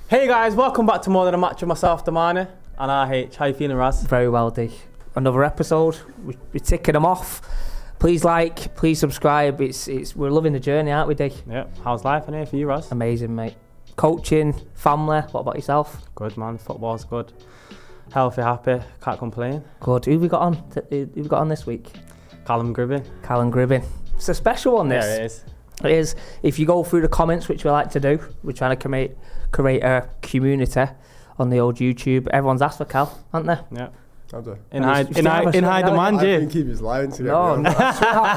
Hey guys, welcome back to More Than a Match with myself, Damani, and RH. How you feeling, Raz? Very well, D. Another episode. We're ticking them off. Please like, please subscribe. We're loving the journey, aren't we, D? Yeah. How's life in here for you, Raz? Amazing, mate. Coaching, family. What about yourself? Good, man. Football's good. Healthy, happy. Can't complain. Good. Who we got on? Who we got on this week? Callum Gribbin. Callum Gribbin. It's a special one, this. Yeah, it is. It is. If you go through the comments, which we like to do, we're trying to create a community on the old YouTube. Everyone's asked for Cal, haven't they? Yeah. Have they? In high demand, I think he was lying to me. No,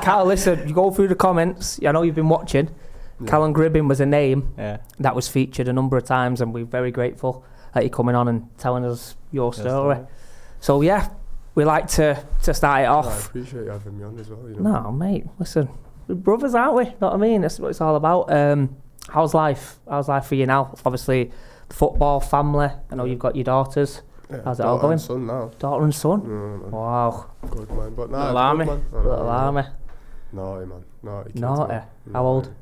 Cal, listen, you go through the comments. I know you've been watching. Yeah. Callum Gribbin was a name that was featured a number of times, and we're very grateful that you're coming on and telling us your story. So, yeah, we like to start it off. I appreciate you having me on as well. You know? No, mate, listen. We're brothers, aren't we? Know what I mean? That's what it's all about. How's life? How's life for you now? Obviously, football, family. I know you've got your daughters. Yeah, how's it all going? Son now. Daughter and son? Wow. Good, man. But little army. Little army. Naughty, man. Naughty kids. Naughty. How old?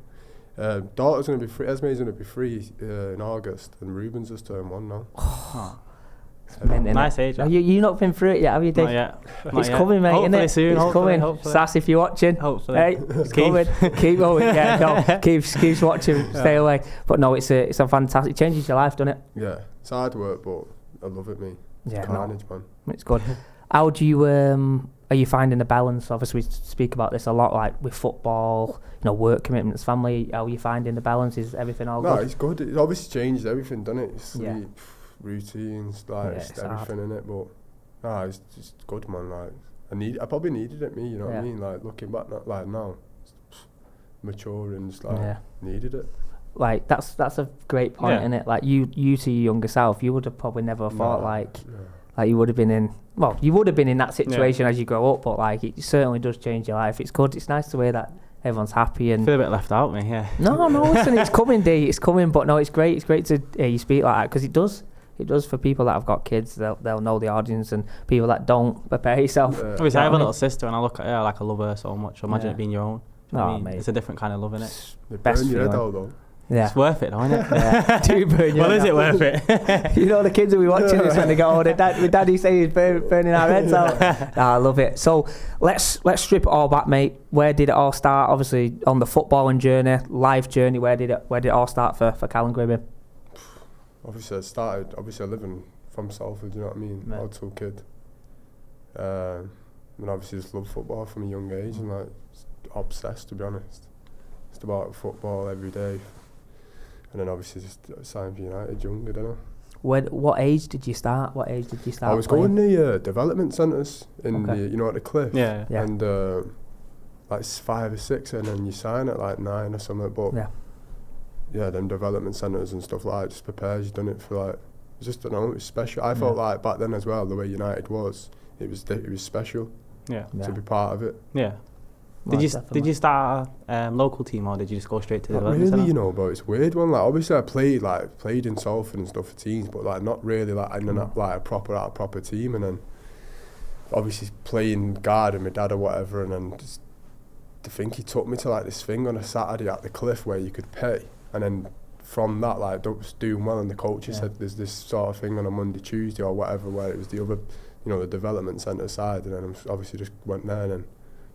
Daughter's going to be 3. Esme's going to be 3 in August. And Ruben's just turned 1 now. Nice age. You've not been through it yet, have you, Dave? Not yet. It's coming, mate, hopefully innit? soon. It's coming. Sass, if you're watching. Hopefully. Hey, it's coming. Keep going. Yeah, no, keep watching. Stay away. But no, it's a fantastic. It changes your life, doesn't it? Yeah. It's hard work, but I love it, me. Yeah, carnage, man. It's good. How do you are you finding the balance? Obviously, we speak about this a lot, like with football, work commitments, family. How are you finding the balance? Is everything all good? No, it's good. It obviously changes everything, doesn't it? Sleep, routines, just everything in it. But it's just good, man. Like I probably needed it, me. You know what I mean? Like looking back, now, maturing, just needed it. Like that's a great point, isn't it? Like you to your younger self, you would have probably never thought like you would have been in. Well, you would have been in that situation as you grow up, but like it certainly does change your life. It's good. It's nice to hear that everyone's happy and. I feel a bit left out, me. Yeah. No. Listen, it's coming, D. It's coming, but no, it's great. It's great to hear you speak like that because it does. It does for people that have got kids. They'll know the audience, and people that don't, prepare yourself. Obviously, I have a little sister, and I look at her like I love her so much. Imagine it being your own. Mate. It's a different kind of love, innit? The best feeling. Though. Yeah. It's worth it, though, isn't it? Well, is it worth it? The kids will be watching this when they go, with daddy say he's burning our heads out. I love it. So let's strip it all back, mate. Where did it all start? Obviously on the footballing journey, life journey. Where did it all start for Callum Gribbin? Obviously I living from Salford, you know what I mean? Old school kid. And obviously just loved football from a young age and like obsessed, to be honest. Just about football every day. And then obviously just signed for United younger, didn't I? What age did you start? I was going to the development centres in at the Cliff. Yeah. And like 5 or 6, and then you sign at like 9 or something. But them development centres and stuff like that just prepares you, done it for like, it was special. I felt like back then as well, the way United was, it was special. Yeah. To be part of it. Yeah. Did you start a local team or did you just go straight to the development really, centre? But it's a weird one. Like obviously I played in Salford and stuff for teams, but like not really like a proper team. And then obviously playing guard with my dad or whatever, and then just I think he took me to like this thing on a Saturday at the Cliff where you could pay, and then from that like I was doing well, and the coach said there's this sort of thing on a Monday, Tuesday or whatever where it was the other, the development centre side, and then I obviously just went there and then.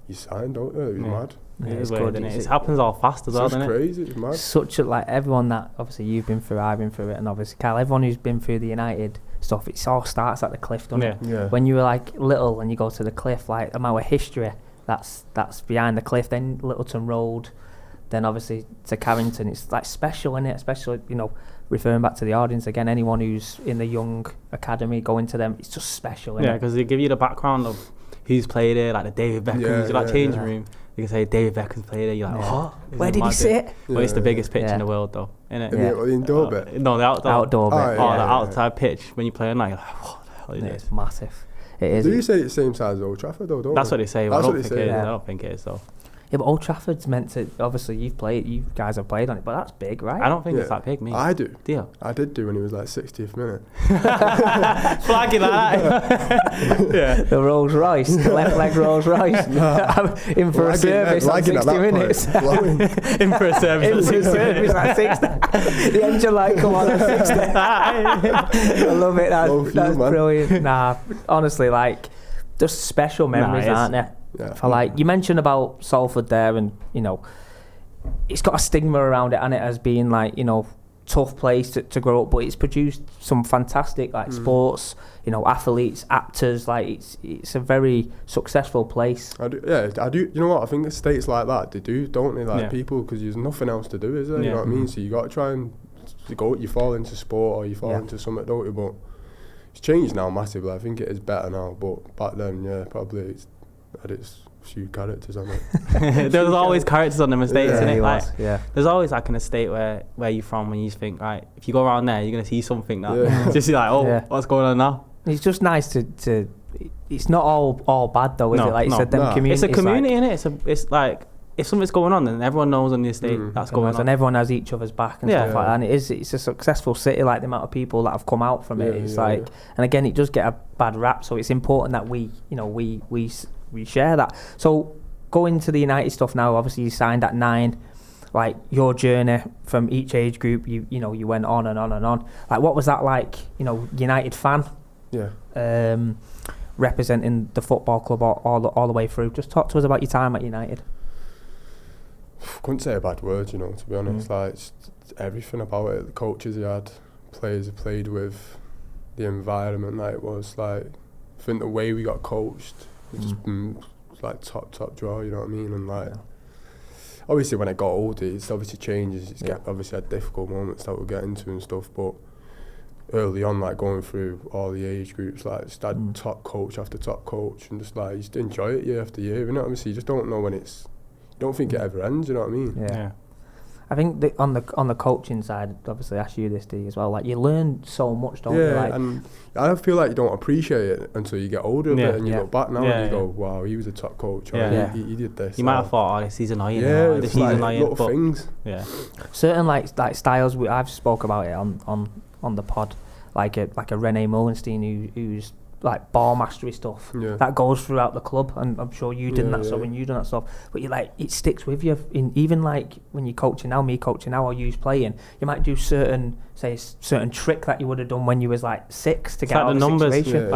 You signed, don't you? It was mad. Yeah, it's weird, isn't it? It happens all fast as well, doesn't it? It's crazy, it's mad. Such a, like, everyone that, obviously, you've been through, I've been through it, and obviously, Kyle, everyone who's been through the United stuff, it all starts at the Cliff, doesn't it? Yeah. When you were, like, little and you go to the Cliff, like, the amount of history that's behind the Cliff, then Littleton Road, then, obviously, to Carrington, it's, like, special, isn't it? Especially, referring back to the audience, again, anyone who's in the young academy, going to them, it's just special, isn't it? Yeah, because they give you the background of who's played here, like the David Beckhams, changing room. You can say David Beckham's played here. You're like, what? Where did he sit? Well, it's the biggest pitch in the world, though, isn't it? Yeah. The indoor bit? No, the outdoor bit. The outside pitch. When you play at night, you're like, what the hell is this? It's massive. It is. Do you say it's the same size as Old Trafford, though? That's what they say. That's I what they say. I don't think it is, though. Yeah, but Old Trafford's meant to. Obviously, you guys have played on it, but that's big, right? I don't think it's that big, me. I do. Do you? I did do when it was like 60th minute. Flagging like that. Yeah. The Rolls Royce, the left leg Rolls Royce. In for a service at 60 minutes. In for a service at 60 minutes. The engine light come on at 60. I love it. That's brilliant. Nah, honestly, like, just special memories, aren't there? Yeah. For like, you mentioned about Salford there, and you know, it's got a stigma around it, and it as being like, you know, tough place to grow up, but it's produced some fantastic like sports, you know, athletes, actors. Like it's a very successful place. I do. You know what? I think the states like that, they do, don't they? Like people, because there's nothing else to do, is there? You know what I mean? So you got to try and you fall into sport or you fall into something, don't you? But it's changed now massively. I think it is better now, but back then, probably it's had its few characters on it. There's always characters on the estates, innit? Like, yeah. There's always like an estate where you're from, when you think, right, if you go around there, you're gonna see something that just like, what's going on now? It's just nice to. It's not all bad though, is it? Like you said, them communities. It's a community, innit? It's like, if something's going on, then everyone knows on the estate that's going on, and everyone has each other's back and stuff like that. And it's a successful city. Like the amount of people that have come out from it, it's like, and again, it does get a bad rap. So it's important that we share that. So going to the United stuff now. Obviously, you signed at 9. Like your journey from each age group, you went on and on and on. Like, what was that like? You know, United fan. Yeah. Representing the football club all the way through. Just talk to us about your time at United. Couldn't say a bad word, to be honest. Like, everything about it, the coaches he had, players he played with, the environment that it was. Like, I think the way we got coached was just like top draw, you know what I mean? And like, obviously when I got older, it's obviously changes. It's obviously had difficult moments that we'll get into and stuff, but early on, like going through all the age groups, like just had top coach after top coach, and just like, you just enjoy it year after year, you know. Obviously you just don't know when it's, don't think it ever ends, you know what I mean? Yeah. I think on the coaching side, obviously I ask you this, D, as well, like you learn so much, don't you? Like, and I feel like you don't appreciate it until you get older a bit, and you look back now and you go, wow, he was a top coach, or he did this. You might have thought, this is annoying. This is annoying, little things. Yeah. Certain like styles, I've spoke about it on the pod, like a René Mullenstein who's like ball mastery stuff that goes throughout the club, and I'm sure you did that stuff when you done that stuff, but you like, it sticks with you in even like when you're coaching now, me coaching now, or you playing, you might do certain trick that you would have done when you was like 6 to get out of the situation.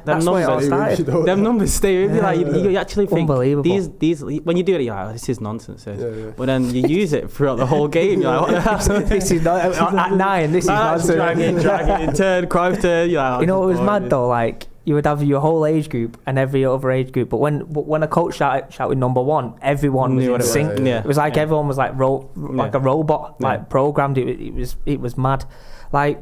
That's where it all started. Them numbers stay with you, like you actually think unbelievable. These when you do it, you're like, this is nonsense. But then you use it throughout the whole game, you're like, what the hell? This is not at 9, this is nonsense. Dragging, turn, Cruyff turn, you're like, you know what was mad though, like you would have your whole age group and every other age group, but when a coach shouted number 1, everyone was in sync. It was like everyone was like like a robot, like programmed. It was mad. Like,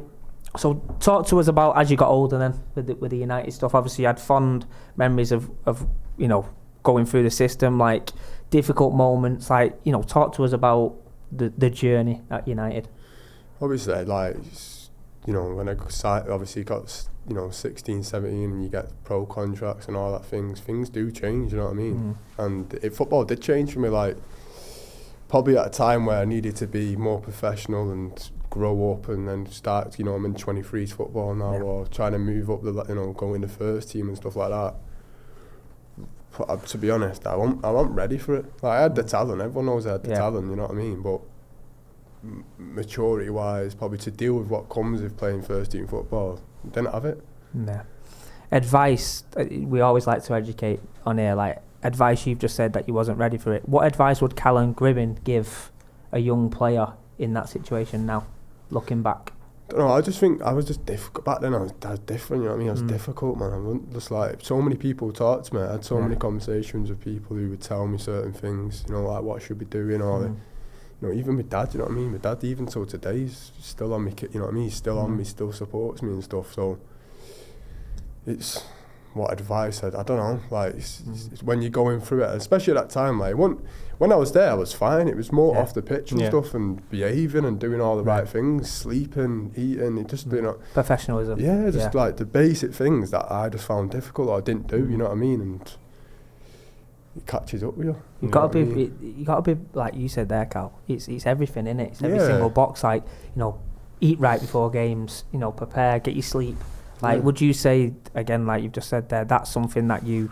so talk to us about, as you got older then with the United stuff. Obviously you had fond memories of going through the system, like difficult moments. Like, talk to us about the journey at United. Obviously, like, when I obviously got 16, 17, and you get pro contracts and all that things do change, you know what I mean? And football did change for me, like, probably at a time where I needed to be more professional and grow up, and then start, I'm in 23s football now, or trying to move up go in the first team and stuff like that. But, to be honest, I wasn't ready for it. Like, I had the talent, everyone knows I had the talent, you know what I mean? But maturity wise, probably to deal with what comes with playing first team football, didn't have it. No. Advice, we always like to educate on here, like advice. You've just said that you wasn't ready for it. What advice would Callum Gribbin give a young player in that situation now, looking back? I don't know, I just think I was just difficult back then. I was different, you know what I mean? I was difficult, man. I wasn't just like, so many people talked to me. I had so many conversations with people who would tell me certain things, like what should be doing, or even my dad, you know what I mean? My dad, even till today, he's still on me, you know what I mean? He's still on me, still supports me and stuff. So it's, what advice, I don't know, like, it's when you're going through it, especially at that time, like, when I was there, I was fine. It was more off the pitch and stuff, and behaving and doing all the right things, sleeping, eating, it just, professionalism. Yeah, just like the basic things that I just found difficult or didn't do, you know what I mean? And it catches up with you. You gotta be like you said there, Cal. It's everything, innit? It's every single box. Like, you know, eat right before games. You know, prepare, get your sleep. Like, would you say again, like you've just said there, that's something that you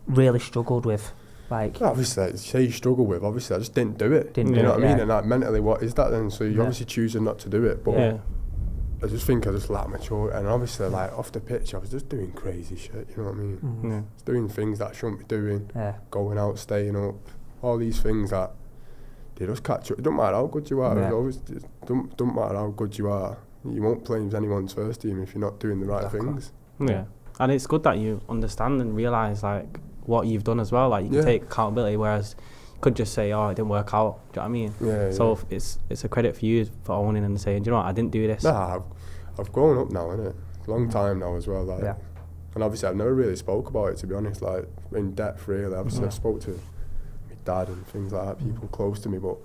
really struggled with? Like, well, obviously, say you struggle with. Obviously, I just didn't do it. You know what I mean? And like mentally, what is that then? So you're obviously choosing not to do it. But I just think I just lack maturity. And obviously, like off the pitch, I was just doing crazy shit. You know what I mean? Just doing things that I shouldn't be doing. Going out, staying up, all these things that they just catch up. It don't matter how good you are. It always don't matter how good you are. You won't play with anyone's first team if you're not doing the right things. Yeah, and it's good that you understand and realise like what you've done as well. Like you can take accountability, whereas you could just say, "Oh, it didn't work out." Do you know what I mean? So it's a credit for you for owning and saying, "Do you know what? I didn't do this." Nah, I've grown up now, innit? Long time now as well. Like, and obviously I've never really spoke about it, to be honest, like in depth really. Obviously I spoke to my dad and things like that, people close to me, but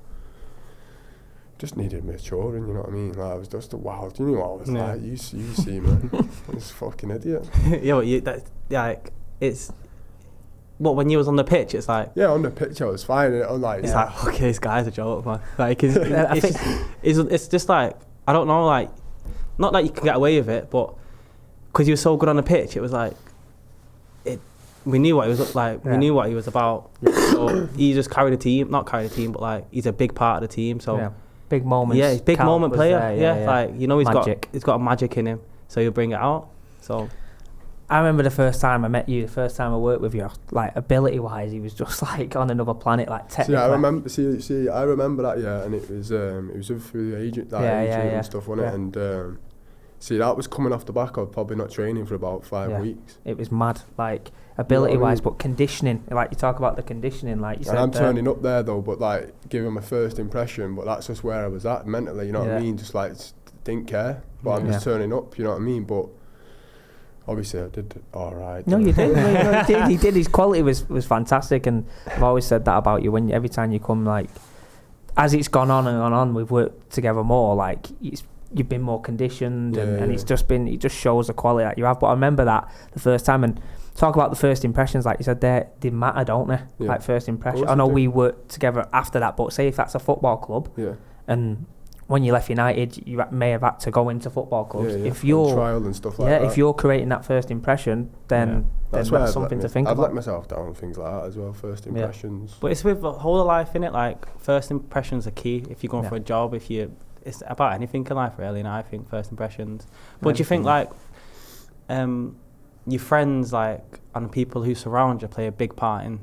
just needed maturing, you know what I mean? Like I was just a wild, you know what I was like, you see man, I was a fucking idiot. It's what, when you was on the pitch, it's like... Yeah, on the pitch I was fine, and I'm like... It's like, okay, this guy's a joke, man. Like, it's just like, I don't know, like, not that you can get away with it, but because you were so good on the pitch, it was like, we knew what he was like, we knew what he was about. So he just carried the team, not carried the team, but like, he's a big part of the team, so... Yeah. Big moments. Yeah, he's a big moment player. There, like, you know, he's got a magic in him, so he'll bring it out. So I remember the first time I met you, the first time I worked with you, like ability wise, he was just like on another planet, like technically. I remember. I remember that. Yeah, and it was through the agent, and stuff, wasn't it? And that was coming off the back of probably not training for about 5 weeks. It was mad, like ability wise, but conditioning. Like you talk about the conditioning, like you said. And I'm turning up there though, but like giving my first impression. But that's just where I was at mentally. You know what I mean? Just like didn't care, but I'm just turning up. You know what I mean? But obviously, I did all right. No, you did. He did. His quality was fantastic, and I've always said that about you. When every time you come, like, as it's gone on, we've worked together more. Like, you've been more conditioned, and it's just been. It just shows the quality that you have. But I remember that the first time, and talk about the first impressions. Like you said, they matter, don't they? Yeah. Like first impression. I know we worked together after that, but say if that's a football club, and when you left United, you may have had to go into football clubs. If you're trial and stuff like that. If you're creating that first impression, then that's something to think about. I've let myself down and things like that as well. First impressions. But it's with the whole of life, innit? Like first impressions are key. If you're going for a job, it's about anything in life, really. And I think first impressions. But do you think like your friends, like, and people who surround you play a big part in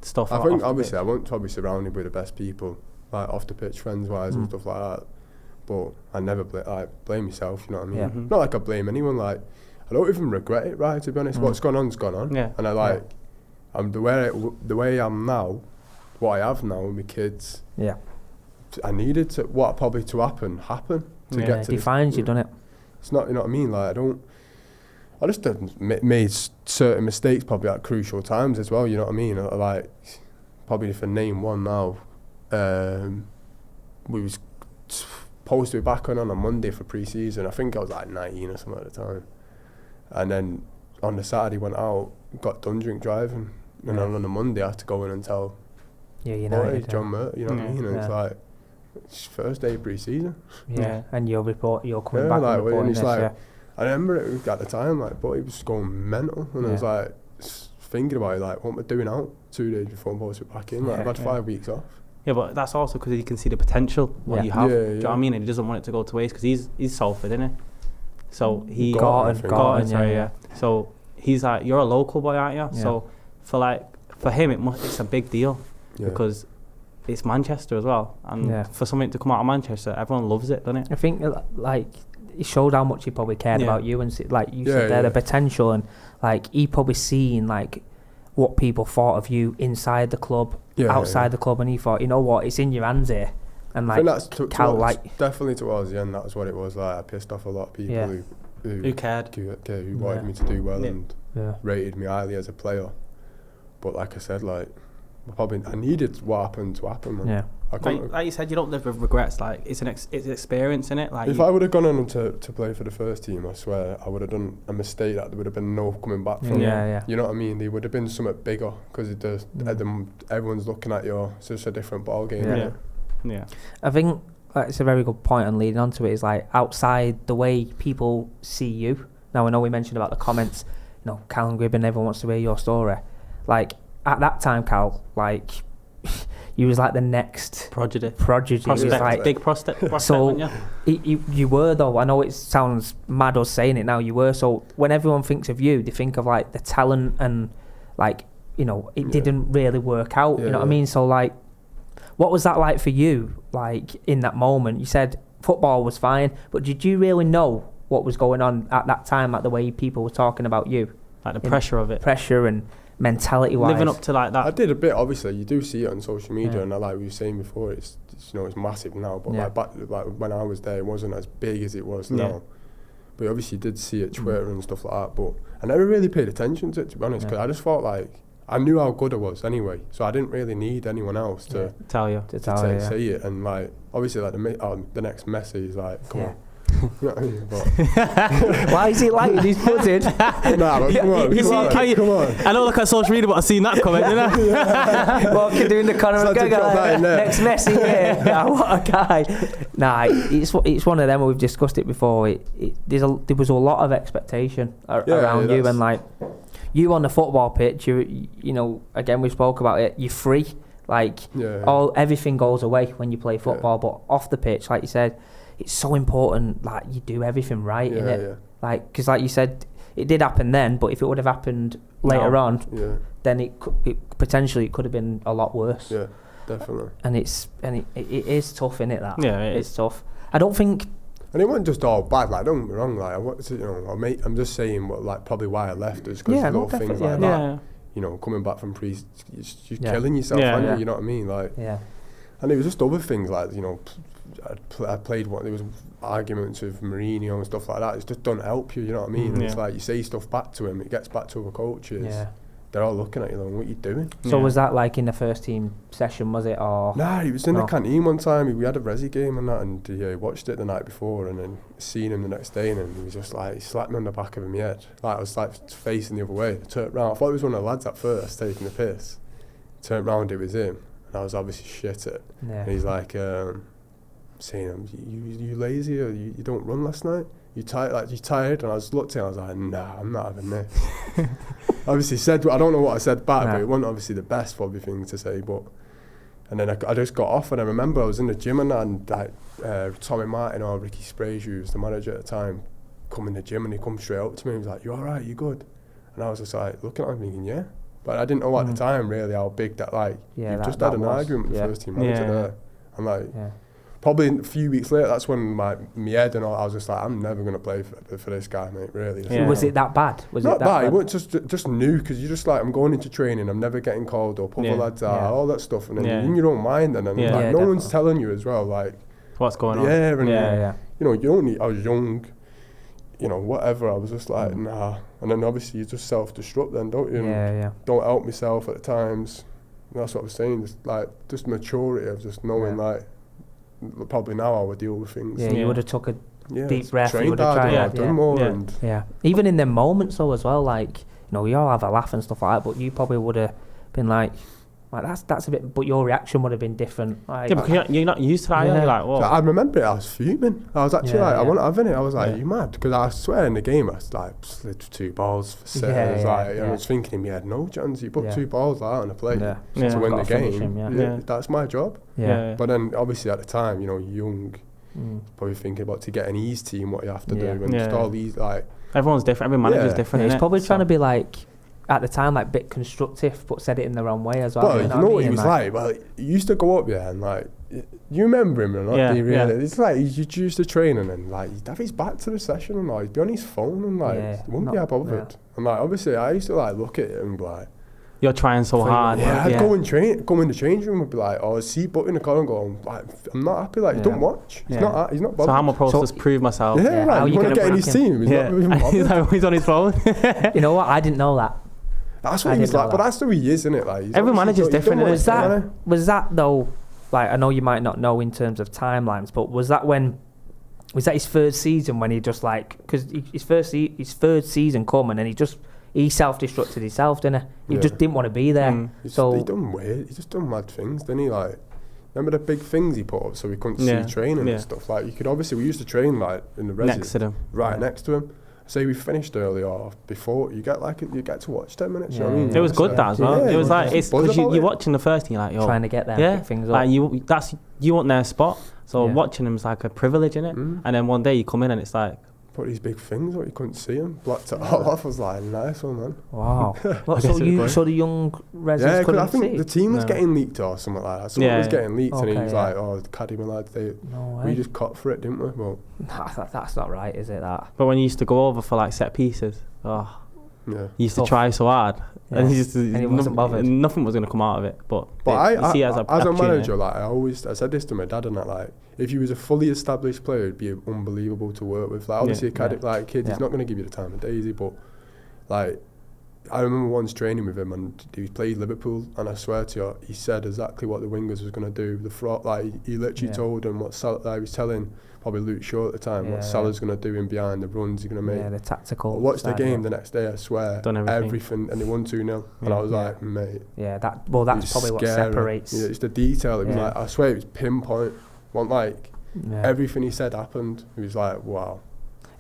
stuff? I think obviously I won't probably surrounded with the best people. Like off the pitch, friends wise and stuff like that, but I never blame myself. You know what I mean? Not like I blame anyone. Like I don't even regret it. Right, to be honest, what's gone on's gone on. Yeah. And I I'm the way I am now, what I have now with my kids. Yeah. I needed to probably to happen to get to. Defines you, done it. It's not, you know what I mean. Like I just made certain mistakes probably at crucial times as well. You know what I mean? Like probably if I name one now. We was supposed to be back on a Monday for pre-season. I think I was like 19 or something at the time, and then on the Saturday went out, got done drink driving, and then on the Monday I had to go in and tell United, John Mert, you know what I mean? And it's like it's first day pre-season. And you're coming back like, and reporting this. Like, I remember it at the time, like, but he was going mental, and I was like thinking about it, like, what am I doing out 2 days before I'm supposed to be back in? Like, I've had 5 weeks off. Yeah, but that's also because he can see the potential what you have. Do you know what I mean? And he doesn't want it to go to waste because he's Salford, isn't he? So he Gorton. So he's like, you're a local boy, aren't you? Yeah. So for him, it's a big deal because it's Manchester as well, and for something to come out of Manchester, everyone loves it, doesn't it? I think like it showed how much he probably cared about you, and like you said there, the potential, and like he probably seen like what people thought of you inside the club, outside the club, and he thought, you know what, it's in your hands here. And like, I think that's definitely towards the end. That was what it was. Like I pissed off a lot of people who cared, who wanted me to do well and rated me highly as a player. But like I said, like I needed what happened to happen, man. Like you said, you don't live with regrets. Like it's an experience in it. Like if I would have gone on to play for the first team, I swear I would have done a mistake that there would have been no coming back from. Yeah. You know what I mean? There would have been something bigger because everyone's looking at you. It's just a different ball game. Yeah. I think it's a very good point, and leading on to it is like outside the way people see you. Now I know we mentioned about the comments. You know, Callum Gribbin, everyone wants to hear your story. Like at that time, Cal, like. You was like the next prodigy. Prospect, like, big prospect. So you were though. I know it sounds mad us saying it now. You were. So when everyone thinks of you, they think of like the talent and like it didn't really work out. You know what I mean? So like, what was that like for you? Like in that moment, you said football was fine, but did you really know what was going on at that time? Like the way people were talking about you, like the pressure of it, and mentality-wise, living up to like that. I did a bit. Obviously, you do see it on social media, and like we were saying before, it's massive now. But like when I was there, it wasn't as big as it was now. But obviously, you did see it Twitter and stuff like that. But I never really paid attention to it, to be honest, because I just felt like I knew how good I was anyway, so I didn't really need anyone else to tell you to say it. And like obviously, like the next Messi is like, come on. You know what I mean? But why is he like he's buzzing? Nah, but come on, come on. I don't look at social media, but I've seen that comment, you know? Walking doing the Conor McGregor next Messi, yeah. What a guy. Nah, it's one of them where we've discussed it before. There was a lot of expectation around you, and like you on the football pitch, you know, again we spoke about it. You're free, like everything goes away when you play football, but off the pitch, like you said. It's so important, like you do everything right, innit? Like, because like you said, it did happen then, but if it would have happened later on, then it potentially could have been a lot worse. Yeah, definitely. And it is tough, innit? That it's tough. I don't think. And it wasn't just all bad. Like, don't get me wrong. Like, I'm just saying, what like probably why I left is because little things like that. You know, coming back from you're killing yourself, aren't you? You know what I mean? Like, and it was just other things like I played there was arguments with Mourinho and stuff like that. It just doesn't help you, you know what I mean? And it's like you say stuff back to him, it gets back to other coaches. They're all looking at you like, what are you doing? So was that like in the first team session, was it? Or nah, he was in the canteen one time. We had a resi game and that, and he watched it the night before, and then seen him the next day, and he was just like, he slapped me on the back of my head. Like I was like facing the other way. I turned round. I thought it was one of the lads at first taking the piss. Turned round, it was him, and I was obviously shit at it. And he's like, saying, you lazy, or you don't run last night? You tired? And I just looked at him, I was like, nah, I'm not having this. Obviously said, I don't know what I said back, but it wasn't obviously the best probably thing to say, but and then I just got off, and I remember I was in the gym and that, and like Tommy Martin or Ricky Sprague, who was the manager at the time, come in the gym, and he come straight up to me, he was like, you alright, you good? And I was just like looking at him thinking, yeah, but I didn't know at the time really how big that you've just had an argument with the first team manager there, and like probably a few weeks later, that's when my head and all, I was just like, I'm never going to play for this guy, mate, really. Was it that bad? Was not it that bad? It wasn't just new, because you're just like, I'm going into training, I'm never getting called up, other lads are, all that stuff, and then you're in your own mind, and then like, no one's telling you as well, like, what's going on. You know, you only, I was young, you know, whatever, I was just like, nah. And then obviously you just self-destruct then, don't you? Don't help myself at the times. And that's what I was saying, just maturity of just knowing, like, probably now I would deal with things. You would have took a deep breath. You would have tried. Done more. And even in them moments though as well, like, you know, we all have a laugh and stuff like that, but you probably would have been like that's a bit. But your reaction would have been different. Like, because you're not used to that. You're like, whoa. I remember it. I was fuming. I was actually like, I wasn't having it. I was like, you mad? Because I swear in the game, I like slid 2 balls for sitters. I was thinking in my head, no chance. You put 2 balls out on the plate to win the game. That's my job. But then obviously at the time, you know, young, probably thinking about to get an E's team, what you have to do, and just all these like. Everyone's different. Every manager's different. He's probably trying to be like, at the time, like, bit constructive, but said it in the wrong way as well. Well, you know what he was like? Well, he used to go up there and, like, you remember him or not? Do you really? It's like, he'd used to train and then, like, he'd have his back to the session and, like, he'd be on his phone and, like, he wouldn't be bothered. And, like, obviously, I used to, like, look at it and be like, you're trying so hard. I'd go in the change room and be like, see button the corner and go, like, I'm not happy, like, don't watch. He's not bothered. So I'm supposed to prove myself. Like, you want to get in his team. He's not even bothered. He's on his phone. You know what? I didn't know that. That's what he was like, but that's the way he is, isn't it? Like, every manager's different. Was that though? like, I know you might not know in terms of timelines, but was that his third season when he just like, because his third season come and then he self-destructed himself, didn't he? He just didn't want to be there. He just done mad things, didn't he? Like, remember the big things he put up so we couldn't see training and stuff. Like, you could obviously, we used to train like in the residence next to them, next to him. Say we finished early or before, you get to watch 10 minutes. You know what I mean? It was good that as well. Yeah, it was like, it's because you're watching the first, and you're like, yo, trying to get there, pick things up. Like you want their spot. So watching them is like a privilege, innit? And then one day you come in and it's like, put these big things where you couldn't see them, blocked it all off. I was like, nice one, man. Wow. So the young residents couldn't see? I think the team was getting leaked or something like that. Someone was getting leaked and he was like, oh, the Caddy lads, we just caught for it, didn't we? Well, that's not right, is it, that? But when you used to go over for like set pieces, you used to try so hard. Yeah. And he wasn't bothered. Nothing was going to come out of it. But I see as a manager, like I said this to my dad and that, like, if you was a fully established player, it'd be unbelievable to work with. Like, obviously, like kid, he's not going to give you the time of day, is he? But like, I remember once training with him and he played Liverpool, and I swear to you, he said exactly what the wingers was going to do. He literally told them what he was telling probably Luke Shaw at the time what Salah's going to do in behind, the runs he's going to make. Yeah, the tactical. I watched the game the next day, I swear. Done everything. And they won 2-0. And I was like, mate. Yeah, that's probably scary. what separates. Yeah, it's the detail. It was like, I swear it was pinpoint. Everything he said happened. He was like, wow.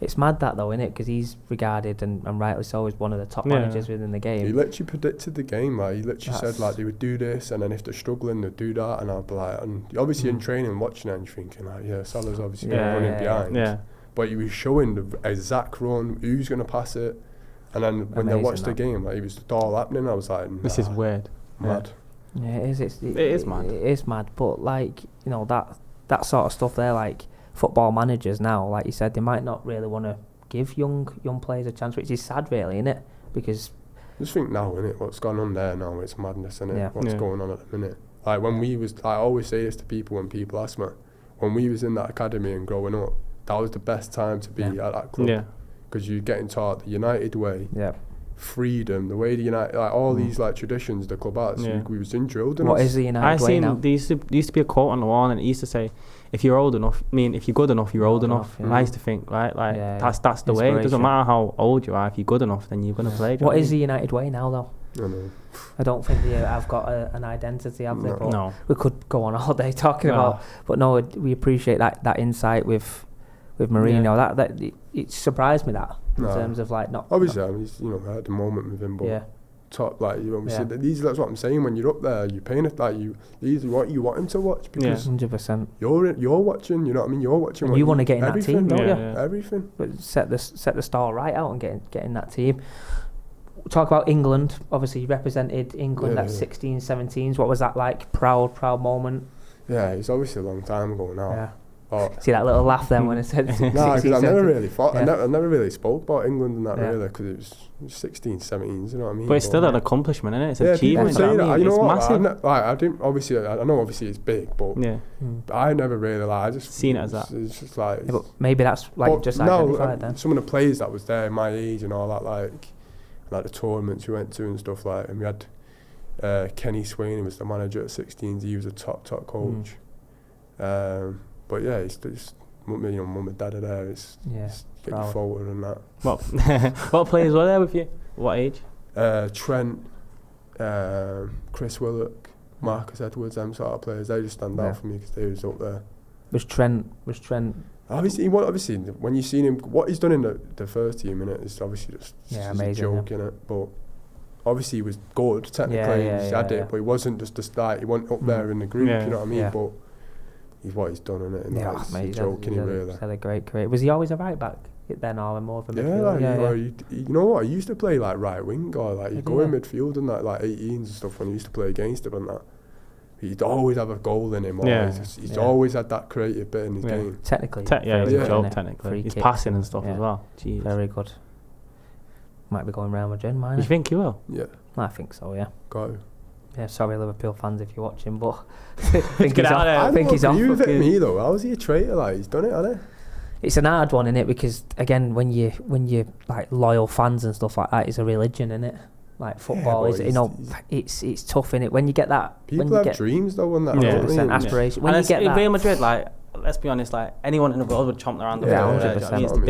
It's mad that though, innit? Because he's regarded and rightly so as one of the top managers within the game. He literally predicted the game. Like, he literally said like they would do this, and then if they're struggling, they'd do that. And I'd be like, and obviously in training, watching it, and you're thinking like, Salah's obviously going to run in behind. Yeah. But he was showing the exact run, who's going to pass it, and then when they watched the game, like, it was all happening. I was like, nah, this is weird, mad. Yeah, it is. It is mad. It is mad. But like, you know, that sort of stuff there, like football managers now, like you said, they might not really want to give young players a chance, which is sad, really, innit? Because I just think now, innit, what's going on there now, it's madness, innit? What's going on at the minute? Like, when I always say this to people when people ask me, when we was in that academy and growing up, that was the best time to be at that club. Yeah. Because you're getting taught the United way, freedom, the way the United, like all these like traditions the club has. We was drilled in. What is the United way now? There used to be a quote on the wall, and it used to say, if you're old enough, if you're good enough, you're old enough. And I used to think, right, like that's the way. It doesn't matter how old you are. If you're good enough, then you're going to play. What is the United way now, though? I know. I don't think I've got an identity, have they? But no. We could go on all day talking about. But no, we appreciate that insight with Mourinho. That it surprised me that in terms of like not. Obviously, I had a moment with him, but top, like, you obviously that's what I'm saying. When you're up there, you're paying it, like these are what you want him to watch, because 100%. You're watching. You know what I mean? You're watching. And you want to get in that team, don't you? Everything. But set the stall right out and get in that team. Talk about England. Obviously, you represented England at 16, 17s. What was that like? Proud moment. Yeah, it's obviously a long time ago now. Yeah. See that little laugh then when I said 16, no, because I never really thought, I never really spoke about England and that really, because it was 16, 17s, you know what I mean? But it's still an accomplishment, isn't it? It's an achievement. You know what? Massive. I didn't, obviously, I know obviously it's big, but I never really, I just seen it as that. It's just like, but maybe that's like just identified then. Some of the players that was there my age and all that, like the tournaments we went to and stuff, like, and we had Kenny Swain, who was the manager at 16s. He was a top coach. But yeah, it's just, mum and dad are there. It's get you forward and that. What players were there with you? What age? Trent, Chris Willock, Marcus Edwards, them sort of players. They just stand out for me because they was up there. Was Trent? Obviously, when you seen him, what he's done in the first team, innit, is obviously just amazing, a joke, innit. But obviously he was good technically. He had it, but he wasn't just a start. He went up there in the group. You know what I mean? But he's what he's done, innit? And he's joking, really. He's had a great career. Was he always a right back then, or more of a midfielder? You know what? I used to play like right wing, or like you go in midfield and that, like 18s and stuff when I used to play against him and that. He'd always have a goal in him. He's always had that creative bit in his game. Technically. He's a joke, technically. He's passing and stuff as well. Jeez. Very good. Might be going Real Madrid, mine. You think he will? Yeah. I think so, yeah. Go. Yeah, sorry Liverpool fans if you're watching, but I think he's off. I think he's off. Me though, how's he a traitor? Like, he's done it, hasn't he? It's an hard one, innit? Because again, when you like loyal fans and stuff like that, it's a religion, innit? Like football is, it's tough in it when you get that. People have dreams though, and that 100% aspiration. When you get that, Real Madrid, like, let's be honest, like anyone in the world would chomp their hand. 100%.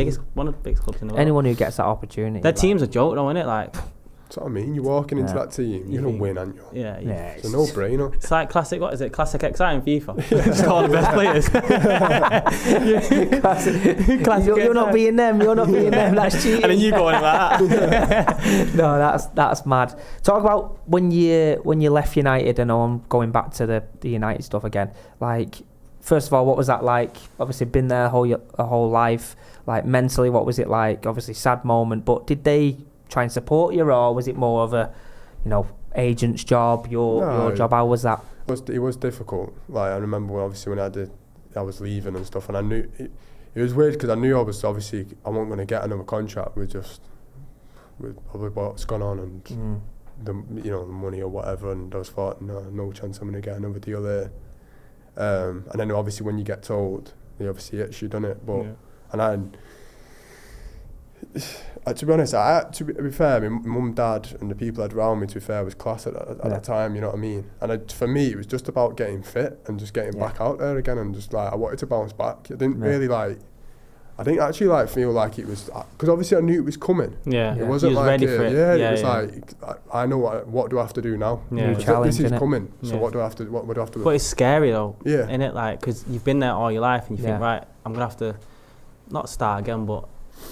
It's one of the biggest clubs in the world. Anyone who gets that opportunity, their team's a joke, though, isn't it? Like, that's what I mean. You're walking into that team, you're gonna win, aren't you? Yeah. It's a no-brainer. It's like classic. What is it? Classic XI in FIFA. Just all the best players. classic. You're not being them. You're not being them. That's cheating. And then you going like that. No, that's mad. Talk about when you left United. I know I'm going back to the United stuff again. Like, first of all, what was that like? Obviously, been there a whole life. Like, mentally, what was it like? Obviously, sad moment. But did they try and support you, or was it more of a, agent's job, your job? How was that? It was difficult. Like, I remember obviously when I was leaving and stuff, and I knew it was weird because I knew I wasn't going to get another contract with probably what's gone on and the money or whatever, and I was thought no chance I'm going to get another deal there. And then obviously when you get told, they obviously hits you, done it, but to be honest, to be fair, my mum, dad, and the people that had around me, to be fair, was class at that time. You know what I mean? And for me, it was just about getting fit and just getting back out there again, and just like I wanted to bounce back. I didn't really I didn't actually feel like it was, because obviously I knew it was coming. Yeah, it wasn't was like ready for it. It was like I know what do I have to do now. Yeah, this is coming. So what do I have to? What do I have to? But it's scary though. Yeah, isn't it? Like, because you've been there all your life, and you think, right, I'm gonna have to not start again, but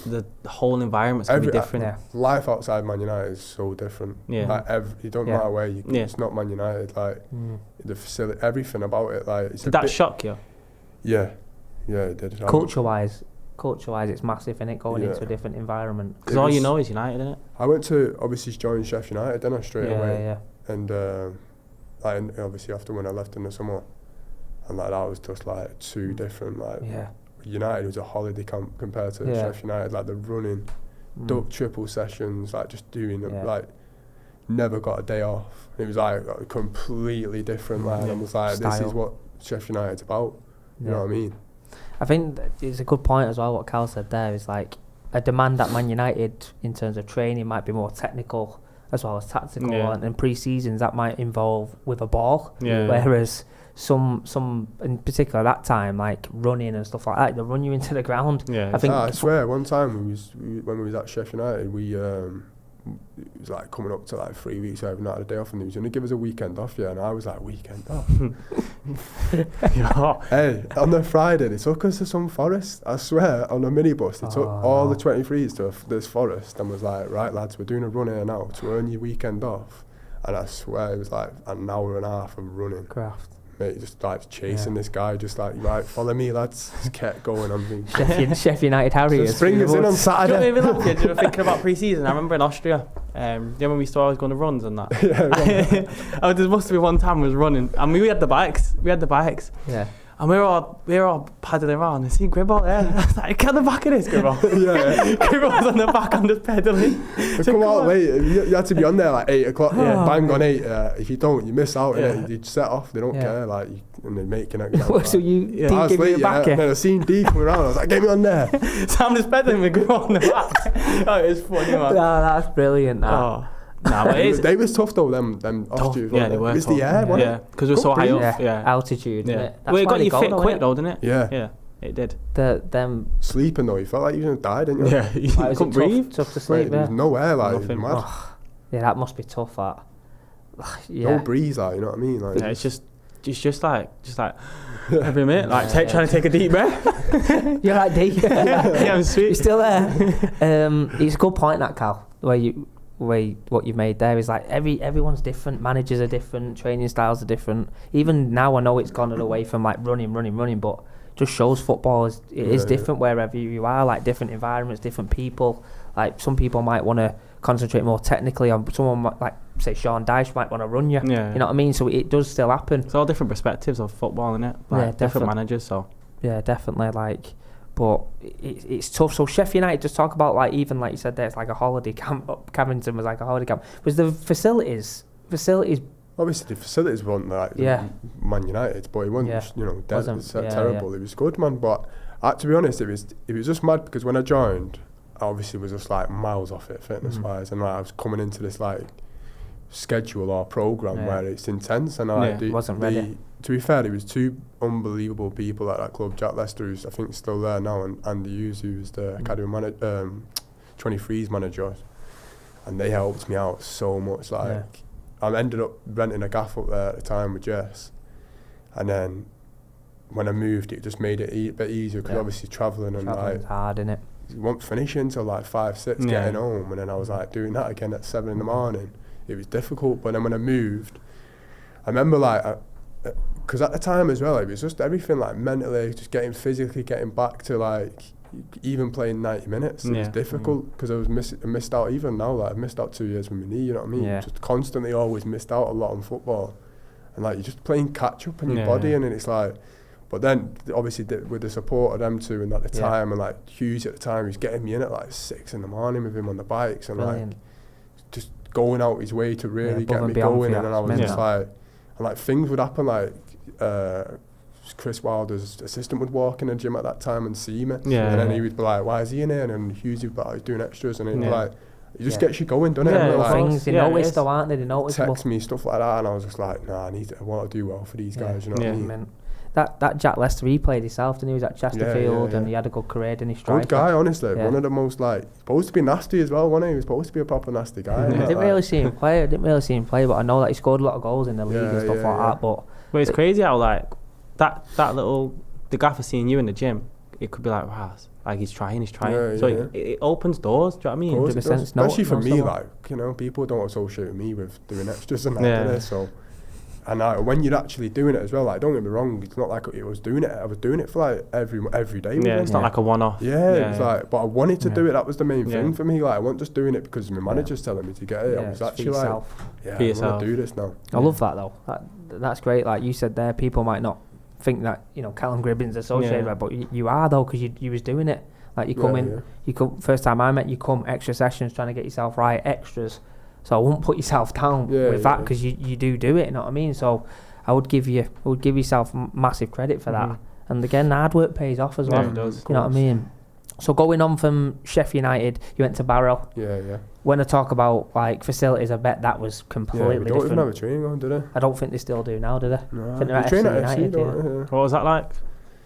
the whole environment's gonna be different. Life outside Man United is so different. Yeah, like it don't matter where you. It's not Man United. Like the facility, everything about it. Like, did that shock you? Yeah, it did. Culture-wise, it's massive, innit? Going into a different environment. Because all you know is United, innit? I went to obviously join Sheffield United, then straight away. Yeah. And obviously after when I left in the summer, and that was just like two different United was a holiday camp compared to Sheffield United. Like the running, duck triple sessions, like just doing them, like never got a day off. It was like completely different. Like I was like, this is what Sheffield United's about. You know what I mean? I think it's a good point as well. What Cal said there is like a demand at Man United in terms of training might be more technical as well as tactical, and pre-seasons that might involve with a ball. Whereas some in particular that time, like running and stuff like that, they run you into the ground. I swear one time when we was at Sheffield United, we it was like coming up to like 3 weeks, I haven't had a day off, and he was going to give us a weekend off, and I was like, weekend off? Hey, on the Friday they took us to some forest, I swear, on a minibus. They took all the 23s to this forest and was like, right lads, we're doing a run here now to earn your weekend off. And I swear it was like an hour and a half of running. Craft. Mate, just like chasing this guy, just like, right, follow me lads. Just kept going. I'm thinking Sheffield United Harriers. So spring is in on Saturday. Do you know you were thinking about pre-season? I remember in Austria, you know when we used to always go on the runs and that? There must have been one time we was running, and we had the bikes. Yeah. And we were all paddling around. I seen Gribble there. I was like, get on the back of this, Gribble. Gribble was on the back, I'm just pedaling. So come out late. You had to be on there like 8 o'clock. Bang on 8. If you don't, you miss out. You set off. They don't care. Like, and they make it. So you didn't give me a back. And then I seen D coming around. I was like, get me on there. So I'm just pedaling with Gribble on the back. Oh, it was funny, man. No, that's brilliant. They was tough though. Them Austrians. Yeah, they were. It was the air, wasn't it? Because we were so high up. Altitude. Yeah. Well, it got you fit quick though, didn't it? Yeah. It did. Them sleeping though, you felt like you were gonna die, didn't you? Yeah, you couldn't breathe. Tough to sleep. There was no air, like it was mad. Yeah, that must be tough. That. No breeze, like, you know what I mean? Like, it's just like every minute, like trying to take a deep breath. You're like deep. Yeah, I'm sweet. You're still there. It's a good point, that Cal, what you've made there is like everyone's different, managers are different, training styles are different. Even now I know it's gone away from like running, but just shows football is different wherever you are, like different environments, different people. Like some people might want to concentrate more technically on someone like say Sean Dyche might want to run you. You know what I mean? So it does still happen. It's all different perspectives of football, isn't it? Like different managers, so yeah, definitely. Like, but it's tough. So Sheffield United, just talk about like, even like you said there, it's like a holiday camp. Cavington was like a holiday camp. Was the facilities? Obviously, the facilities weren't like Man United, but it wasn't terrible. It was good, man. But to be honest, it was just mad because when I joined, I obviously was just like miles off it fitness wise, and like I was coming into this like schedule or program where it's intense, and wasn't ready. To be fair, there was two unbelievable people at that club. Jack Lester, who's I think still there now, and Andy Hughes, who's the academy manager, 23s manager, and they helped me out so much. I ended up renting a gaff up there at the time with Jess, and then when I moved, it just made it a bit easier because obviously travelling hard, innit? You won't finish until like 5, 6 getting home, and then I was like doing that again at 7 in the morning. It was difficult, but then when I moved, I remember because at the time as well, it was just everything like mentally, just physically getting back to like even playing 90 minutes. It was difficult because I missed out even now. Like I've missed out 2 years with my knee. You know what I mean? Just constantly always missed out a lot on football, and like you're just playing catch up in your body, and then it's like. But then obviously with the support of them two and at the time, and like Hughes at the time, he was getting me in at like 6 in the morning with him on the bikes, and like just going out his way to really get me going. And then I was just like, and like things would happen, like Chris Wilder's assistant would walk in the gym at that time and see me, and then he would be like, why is he in here? And then Hughes would be like, he's doing extras, and he'd be like, it just gets you going, doesn't it? And like, things they noticed though, aren't they? They noticed. Text me stuff like that, and I was just like, nah, I want to do well for these guys, you know what I mean? That Jack Lester, he played himself, and he was at Chesterfield, and he had a good career, didn't he? Good guy, honestly. One of the most supposed to be nasty as well, wasn't he? He was supposed to be a proper nasty guy. I didn't really see him play. But I know that he scored a lot of goals in the league and stuff like that. But it's crazy how like that little the gaffer seeing you in the gym, it could be like, wow, like he's trying. So it opens doors. Do you know what I mean? Especially for me, like, you know, people don't associate me with doing extras and that, do they? So. And when you're actually doing it as well, like, don't get me wrong, it's not like I was doing it for like every day. It's not like a one-off. It's like, but I wanted to do it. That was the main thing for me. Like, I wasn't just doing it because my manager's telling me to get it. I was actually like, I want to do this now. I love that though. That's great. Like you said there, people might not think that, you know, Callum Gribbin's associated with it, but you are though, because you was doing it. Like you come in, you come first time I met you, come extra sessions trying to get yourself right, extras. So I wouldn't put yourself down with that, because you do it, you know what I mean? So I would give yourself massive credit for that. And again, hard work pays off as well. Yeah, it does, you know what I mean? So going on from Sheffield United, you went to Barrow. Yeah. When I talk about like facilities, I bet that was completely different. They don't even have a training ground, do they? I don't think they still do now, do they? No. I think they're at FC United. What was that like,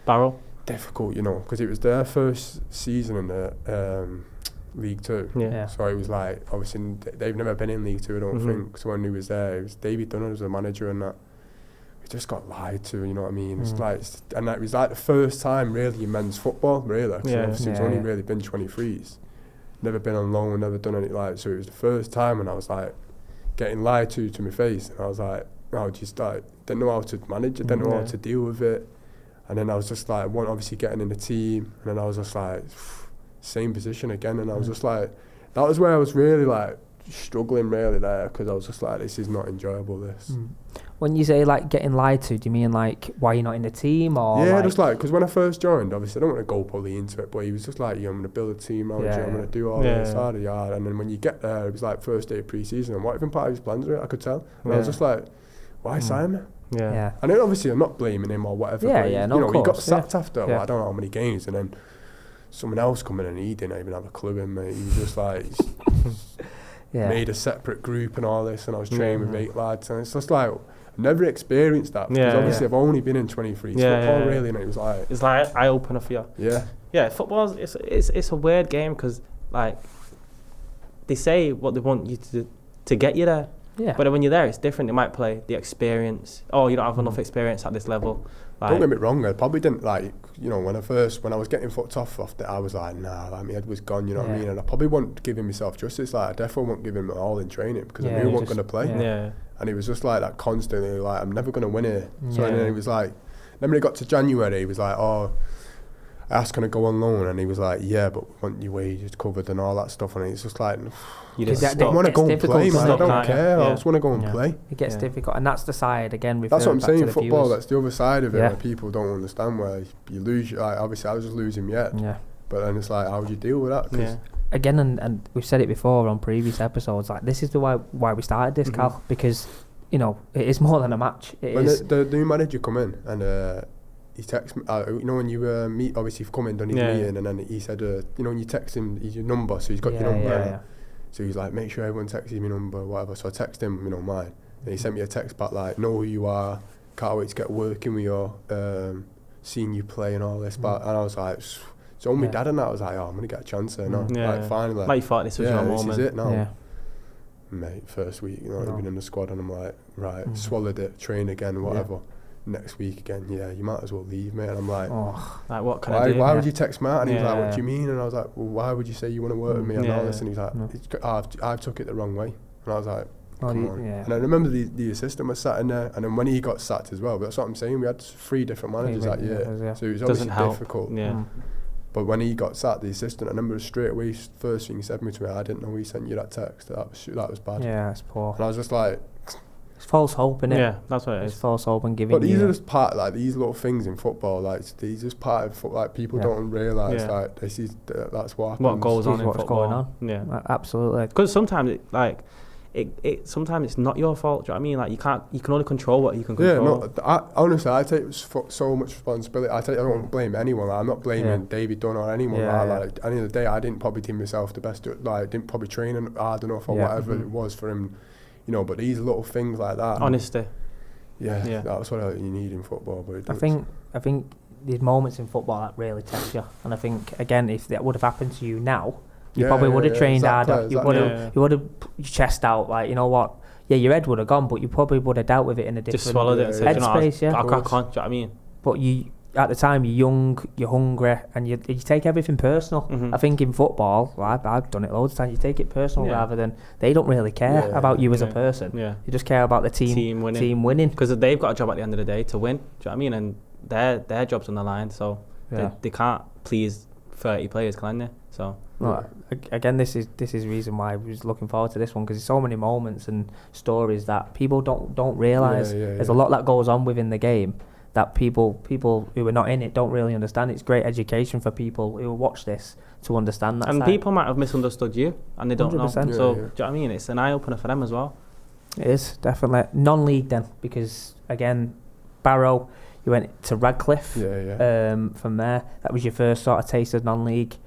Barrow? Difficult, you know, because it was their first season in the League 2. So it was like, obviously they've never been in League 2, I don't think. So when he was there, it was David Dunn as the manager, and that we just got lied to, you know what I mean? It's like, and it was like the first time really in men's football, really. Obviously it's only really been 23s. Never been on loan, never done anything like. So it was the first time, and I was like getting lied to my face, and I was like, I just like didn't know how to manage it, didn't know how to deal with it. And then I was just like, obviously getting in the team, and then I was just like, same position again, and I was just like, that was where I was really like struggling really there, because I was just like, this is not enjoyable, this. When you say like getting lied to, do you mean like why you're not in the team, or just like, because when I first joined, obviously I don't want to go fully into it, but he was just like, I'm going to build a team around you, I'm going to do all this, and then when you get there, it was like first day of pre-season, and what even part of his plans were, I could tell, and I was just like, why sign me? And then obviously I'm not blaming him or whatever, he got sacked after I don't know how many games, and then someone else come in, and he didn't even have a clue in me. He was just like made a separate group and all this, and I was training with 8 lads, and it's just like I've never experienced that, because obviously I've only been in 23 football really, and it was like, it's like eye opener for you. Football it's a weird game, because like they say what they want you to get you there, but when you're there it's different. They might play the experience, you don't have enough experience at this level. Like, don't get me wrong, I probably didn't like, you know, when I was getting fucked off it, I was like, nah, like my head was gone, you know what I mean? And I probably wasn't giving myself justice, like I definitely wasn't giving my all in training, because I knew I wasn't going to play. And it was just like that constantly, like, I'm never going to win here. So and then it was like, then when it got to January, he was like, I asked, can I go on loan? And he was like, yeah, but we want your wages covered and all that stuff. And it's just like, you just I want to go and play, man. I don't care. I just want to go and play. It gets difficult, and that's the side again. That's what I'm saying. Football, that's the other side of it, where people don't understand, where you lose. Like, obviously, I was just losing my head. But then it's like, how do you deal with that? Again, and we've said it before on previous episodes. Like, this is why we started this, Cal, because you know it is more than a match. When the new manager come in, and he texted me, you know, when you meet, obviously you've come in, done his meeting, and then he said, you know, when you text him your number, so he's got your number. So he's like, make sure everyone texts me number, whatever. So I text him, mine. And he sent me a text back like, know who you are, can't wait to get working with you, seeing you play and all this. But and I was like, so my dad and that, I was like, oh, I'm going to get a chance there now. Like, finally. Like you thought this was your moment. This is it now. Yeah. Mate, first week, not even in the squad, and I'm like, right, swallowed it, train again, whatever. Next week again, you might as well leave, mate. And I'm like, like what can I do? Why would you text Matt? And he was like, what do you mean? And I was like, well, why would you say you want to work with me and all this? And he's like, I've took it the wrong way. And I was like, come on. And I remember the assistant was sat in there, and then when he got sacked as well, but that's what I'm saying, we had 3 different managers that year, so it was obviously difficult. But when he got sacked, the assistant, I remember straight away, first thing he said to me, I didn't know he sent you that text. That was bad. Yeah, that's poor. And I was just like, it's false hope, innit? Yeah, that's what it is. It's false hope and giving. But these are just part, like these little things in football, like these are just part of football. Like people don't realise, like that's what happens. What goes on in what's football. Going on. Yeah, absolutely. Because sometimes sometimes it's not your fault. Do you know what I mean? Like you can only control what you can control. Honestly, I take so much responsibility. I don't blame anyone. Like, I'm not blaming David Dunn or anyone. Like at the end of the day, I didn't probably give myself the best. Like didn't probably train hard enough or whatever it was for him. But these little things like that. Honesty. Yeah, that's what you need in football. But I think these moments in football that really test you. And I think again, if that would have happened to you now. You probably would have trained harder. You would have put your chest out, like, you know what? Yeah, your head would have gone, but you probably would have dealt with it in a different headspace. I can't, do you know what I mean? But at the time, you're young, you're hungry, and you take everything personal. I think in football, I've done it loads of times, you take it personal rather than, they don't really care about you as a person. Yeah. You just care about the team winning. Because they've got a job at the end of the day to win, do you know what I mean? And their job's on the line, so they can't please 30 players, can they? So... Well, again, this is the reason why I was looking forward to this one, because there's so many moments and stories that people don't realise. There's a lot that goes on within the game that people who are not in it don't really understand. It's great education for people who watch this to understand that. And people might have misunderstood you and they don't know. So, do you know what I mean? It's an eye opener for them as well. It is, definitely. Non-league then, because again, Barrow, you went to Radcliffe. From there, that was your first sort of taste of non-league.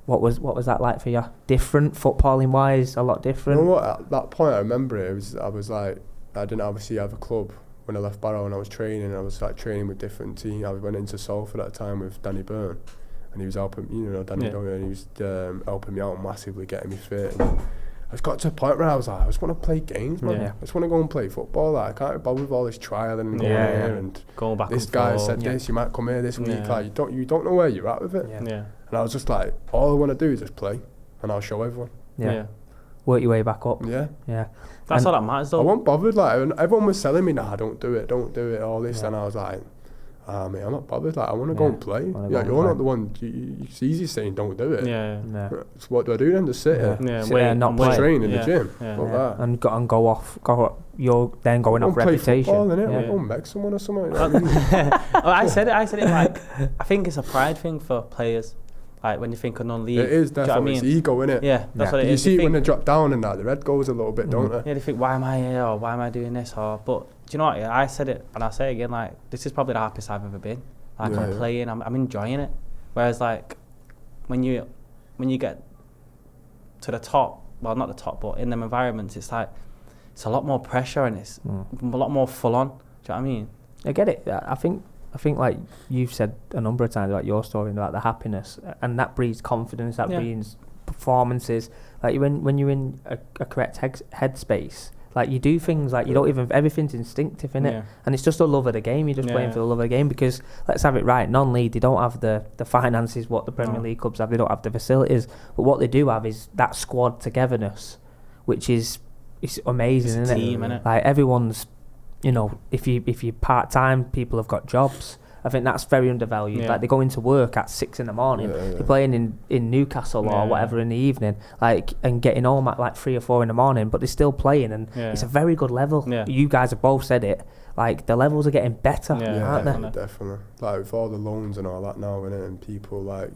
What was that like for you? Different, footballing wise, a lot different? You know what, at that point I remember I was like, I didn't obviously have a club when I left Barrow, and I was training. I was like training with different teams. I went into Salford at the time with Danny Byrne, and he was helping, Danny Byrne, and he was helping me out massively, getting me fit. And I just got to a point where I was like, I just want to play games, man. I just want to go and play football. Like, I can't be bothered with all this trial and going here and going back. This guy said this, you might come here this week. Like, you don't know where you're at with it. And I was just like, all I want to do is just play, and I'll show everyone. Work your way back up. That's all that matters, though. I wasn't bothered. Like, everyone was telling me, nah, don't do it, all this, and I was like, mate, I'm not bothered. Like, I want to go and play. You're not the one. It's easy saying don't do it. So what do I do then? Just sit here. Sit there and not play. Train in the gym. And go off. You're then going off reputation. Football, innit? Go and make someone or something. I said it like, I think it's a pride thing for players. Like when you think of non-league, it is definitely, it's ego, innit? Yeah, that's what it is. You see it when they drop down and that, the red goes a little bit, don't they? Yeah, they think, why am I here, or why am I doing this, or, but do you know what? I said it, and I'll say it again, like, this is probably the happiest I've ever been. Like, I'm playing, I'm enjoying it. Whereas, like, when you get to the top, well, not the top, but in them environments, it's like, it's a lot more pressure, and it's a lot more full on. Do you know what I mean? I get it. I think like you've said a number of times about your story and about the happiness, and that breeds confidence, that breeds performances. Like when you're in a correct headspace, like you do things like you don't even, everything's instinctive in it, and it's just a love of the game. You're just playing for the love of the game, because let's have it right, non-league, they don't have the finances what the Premier League clubs have. They don't have the facilities, but what they do have is that squad togetherness, which is amazing. It's a team, innit? Like everyone's, if you're part-time, people have got jobs. I think that's very undervalued. Like they go into work at 6 a.m. They're playing in Newcastle or whatever in the evening, like, and getting home at like 3 or 4 a.m, but they're still playing, and it's a very good level. You guys have both said it. Like the levels are getting better, aren't they? Definitely. Like with all the loans and all that now, innit, and people like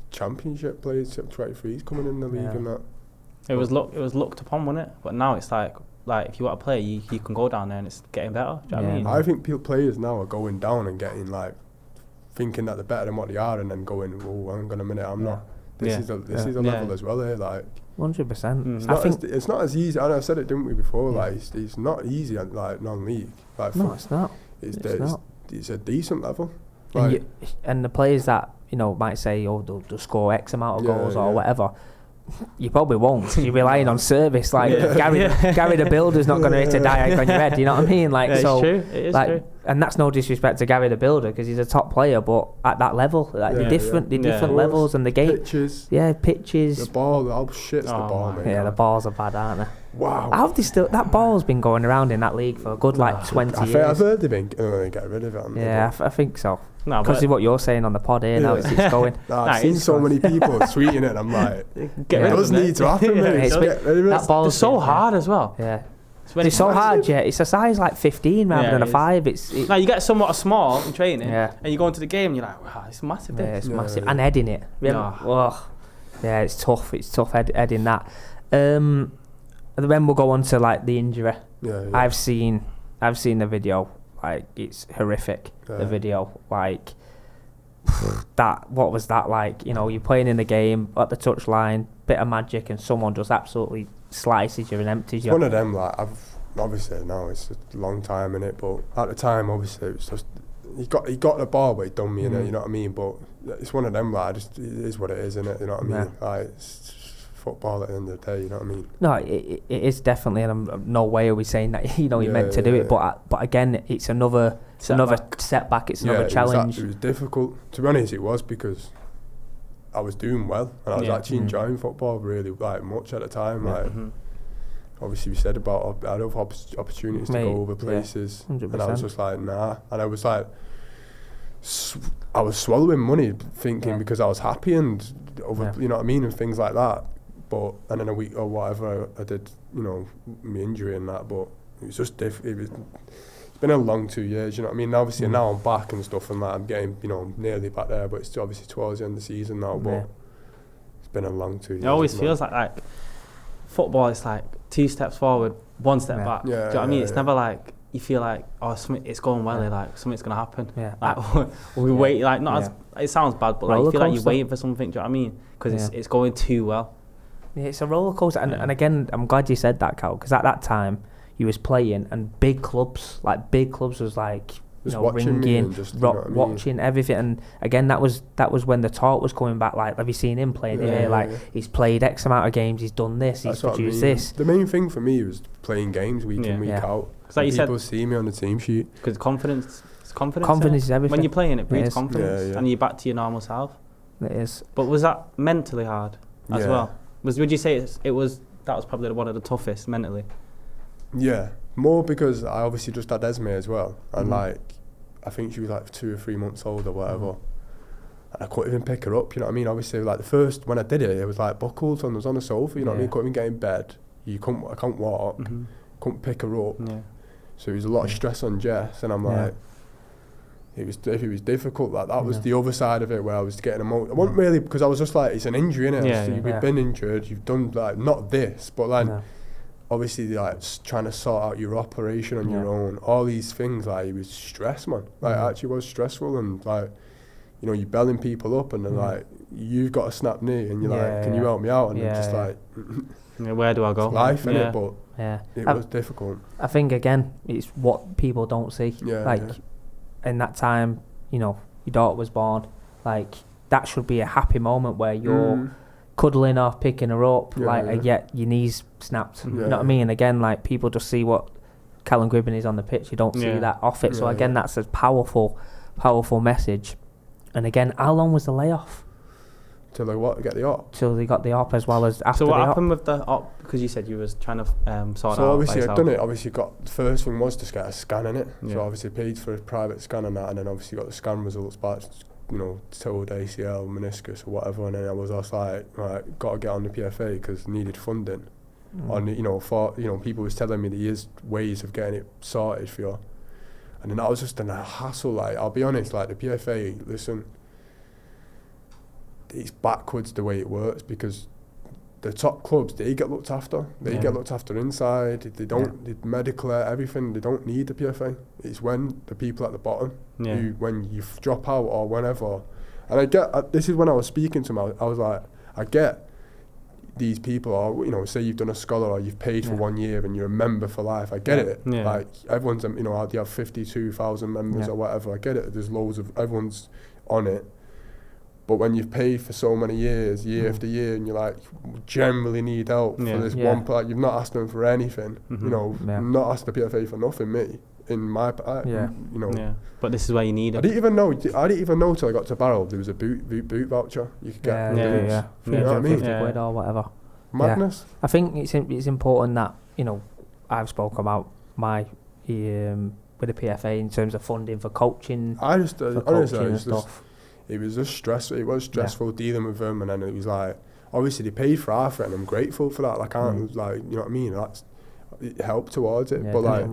Championship players, 23s coming in the league and that. It was looked upon, wasn't it? But now it's like if you want to play, you can go down there and it's getting better. Do you know what I mean? I think players now are going down and getting like thinking that they're better than what they are, and then going, oh, hang on a minute, I'm not. This is a level as well here, like 100%. It's not as easy. I said it, didn't we, before? Like it's not easy at like non-league. Like no, it's not. It's a decent level. Like, and the players that might say, oh, they'll score X amount of goals or whatever. You probably won't. You're relying on service. Like Gary the Builder's not going to hit a diag on your head. You know what I mean? Like, so it's true. It is true. And that's no disrespect to Gary the Builder because he's a top player, but at that level, they're different. They're different levels, and the game. Pitches. Pitches. The ball. Oh shit's the ball, mate. Yeah, the balls are bad, aren't they? Wow. How have they still? That ball's been going around in that league for a good 20 years. I've heard they've been get rid of it. Yeah, I think so. No, because of what you're saying on the pod here now, it's going. I've seen so many people tweeting it, and I'm like, it does need to happen, mate. That ball's so hard as well. Yeah. It's so hard, it's a size like 15 rather than a 5. Now you get somewhat small in training, and you go into the game and you're like, wow, it's massive. Yeah, it's massive. And heading it. Yeah, it's tough. It's tough heading that. And then we'll go on to like the injury. Yeah. I've seen the video. Like, it's horrific. The video, like that. What was that like? You're playing in the game at the touchline, bit of magic, and someone just absolutely slices you and empties you. One of them, like obviously now it's a long time in it, but at the time, obviously it was just he got the ball, but he done me in it. You know what I mean? But it's one of them, like it is what it is, innit? You know what I mean? Like it's football at the end of the day. You know what I mean? No, it is definitely, and no way are we saying that you're meant to do it. But again, it's another setback. It's another challenge. It was difficult. To be honest, it was because I was doing well and I was actually enjoying football really much at the time. Obviously we said about I have opportunities to go over places, and I was just like nah, and I was like I was swallowing money thinking because I was happy and you know what I mean, and things like that. But and then a week or whatever I did, my injury and that. But it was just it's been a long 2 years, you know what I mean? Obviously now I'm back and stuff, and like I'm getting nearly back there, but it's obviously towards the end of the season now. But it's been a long 2 years. It always feels like football is like 2 steps forward, 1 step back. Do you know what I mean? It's never like you feel like it's going well, like something's gonna happen. Like we wait, like not as it sounds bad, but like you feel like you're waiting for something. Do you know what I mean? Because it's going too well. Yeah, it's a roller coaster, and again, I'm glad you said that, Cal, because at that time you was playing, and big clubs was like ringing, watching everything, and again that was when the talk was coming back. Like, have you seen him playing here? Like he's played X amount of games, he's done this, he's produced this. The main thing for me was playing games week in week out. Like people see me on the team sheet. Because confidence is everything. When you're playing, it breeds confidence, and you're back to your normal self. It is. But was that mentally hard as well? Would you say that was probably one of the toughest mentally? Yeah, more because I obviously just had Esme as well, and like I think she was like 2 or 3 months old or whatever, and I couldn't even pick her up. You know what I mean? Obviously, like the first when I did it was like buckled, and I was on the sofa. You know what I mean? Couldn't even get in bed. I can't walk. Couldn't pick her up. So it was a lot of stress on Jess, and I'm like. It was difficult. Like that was the other side of it where I was getting emotional. I wasn't really, because I was just like, it's an injury, innit? You've been injured. You've done like not this, but like obviously like trying to sort out your operation on your own. All these things, like it was stress, man. Like it actually was stressful, and like you're belling people up, and then like you've got a snap knee, and you're like, can you help me out? And it's just like, where do I go? It's life, innit? But it was difficult. I think again, it's what people don't see. In that time, your daughter was born, like that should be a happy moment where you're cuddling her, picking her up, and yet your knees snapped. You know what I mean? Again, like people just see what Callum Gribbin is on the pitch, you don't see that off it. So again, that's a powerful message. And again, how long was the layoff? Till they get the op. Till they got the op, as well as after the op. So what happened with the op? Because you said you was trying to sort it out. So obviously I'd done it. Obviously the first thing was to get a scan in it. So obviously paid for a private scan and that, and then obviously got the scan results back. Told ACL, meniscus or whatever, and then I was also like, right, got to get on the PFA because needed funding. People was telling me there is ways of getting it sorted for you, and then that was just a hassle. Like I'll be honest, like the PFA, listen. It's backwards the way it works because the top clubs, they get looked after. They get looked after inside. They don't, the medical, everything, they don't need the PFA. It's when the people at the bottom, when you drop out or whenever. And this is when I was speaking to him, I was like, I get these people, or, you know, say you've done a scholar or you've paid for 1 year and you're a member for life. I get it. Yeah. Like, everyone's, you know, you have 52,000 members or whatever. I get it. There's loads of, everyone's on it. But when you've paid for so many years, year after year, and you're like, generally need help for this one part, you've not asked them for anything. You know, not asked the PFA for nothing, me. In my, you know. Yeah. But this is where you need it. I didn't even know till I got to Barrow there was a boot voucher you could get. You know what I mean? Quid or whatever. Madness. I think it's important that, you know, I've spoken about my with the PFA in terms of funding for coaching. I just honestly, it was just stressful. It was stressful dealing with them, and then it was like, obviously they paid for half it, and I'm grateful for that. Like, I can't, like, you know what I mean? That's it helped towards it, but like,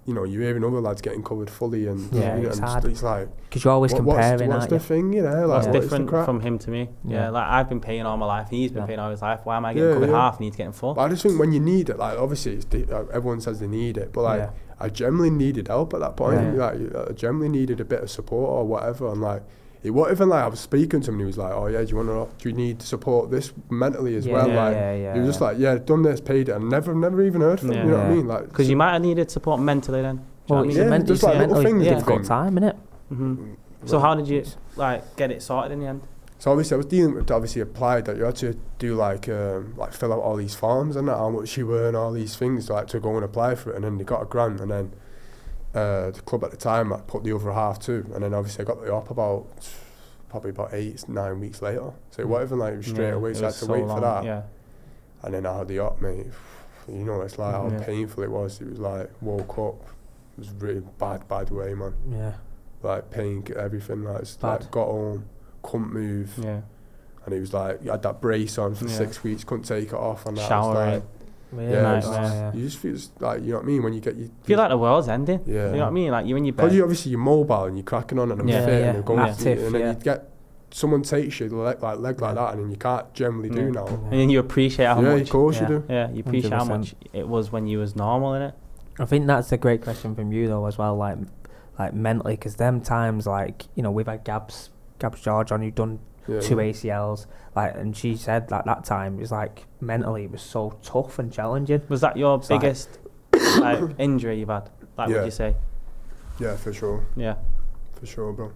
you know, you're hearing other lads getting covered fully, and it's hard. It's like, because you're always comparing. What's the thing? You know, like, it's different from him to me. Yeah, like, I've been paying all my life, and he's been paying all his life. Why am I getting covered half and he's getting full? But I just think when you need it, like, obviously everyone says they need it, but like, I generally needed help at that point. Like, I generally needed a bit of support or whatever, and like, it wasn't even like I was speaking to him and he was like, oh yeah, do you need support this mentally as well? He was just like, done this, paid it, and never even heard from him, you know what I mean? Like, because you might have needed support mentally then. Well, it's just like little things. Difficult time, innit? So how did you like get it sorted in the end? So obviously I was dealing with, applied that you had to do like fill out all these forms and that, how much you were and all these things like to go and apply for it, and then they got a grant, and then the club at the time like, put the other half too, and then obviously I got the op probably about 8-9 weeks later. So it wasn't like straight away, so I had to wait for that. Yeah. And then I had the op, mate. You know, it's like how painful it was. It was like woke up. It was really bad way, man. Yeah. Like pain, everything. Like, like got home, couldn't move. Yeah. And it was like you had that brace on for 6 weeks, couldn't take it off, and that showering. Was like, you just feel like, you know what I mean, when you get feel like the world's ending. Yeah. You know what I mean? Like you're in your bed. Because obviously you're mobile and you're cracking on and I'm fit and you're going active, and then you get someone takes you leg like that, and then you can't generally do now. And then you appreciate how much. Yeah, of course you do. Yeah, you appreciate 100%. How much it was when you was normal, innit? I think that's a great question from you though as well, like mentally, because them times, like, you know, we've had Gabs George on, who'd done 2 ACLs, like, and she said like that time it was like mentally it was so tough and challenging. Was that your biggest like injury you've had? Like, would you say? Yeah, for sure. Yeah, for sure, bro.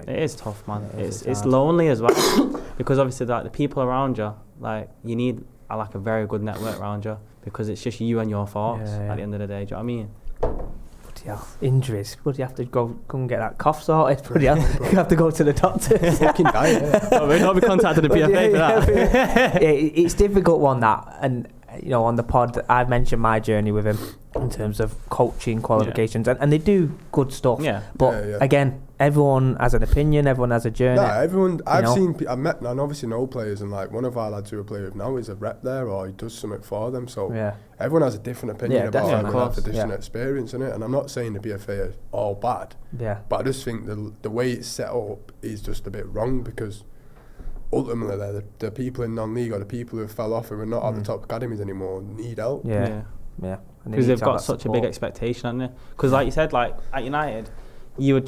It is tough, man. It's lonely as well because obviously like the people around you, like you need like a very good network around you, because it's just you and your thoughts at the end of the day. Do you know what I mean? Injuries. Would you have to go and get that cough sorted? Would you have to go to the doctor? Fucking die. I'll be contacting the PFA for that. It's difficult one, that, and you know, on the pod I've mentioned my journey with him in terms of coaching qualifications, and they do good stuff. Yeah. But again, everyone has an opinion. Everyone has a journey. Nah, everyone. I've met and obviously know players, and like one of our lads who I play with now is a rep there, or he does something for them. So everyone has a different opinion about it, and have a different experience in it. And I'm not saying the BFA is all bad. Yeah. But I just think the way it's set up is just a bit wrong, because ultimately the people in non-league or the people who fell off who are not at the top academies anymore need help. Yeah. Because they've got such a big expectation, haven't they? Because like you said, like at United, you'd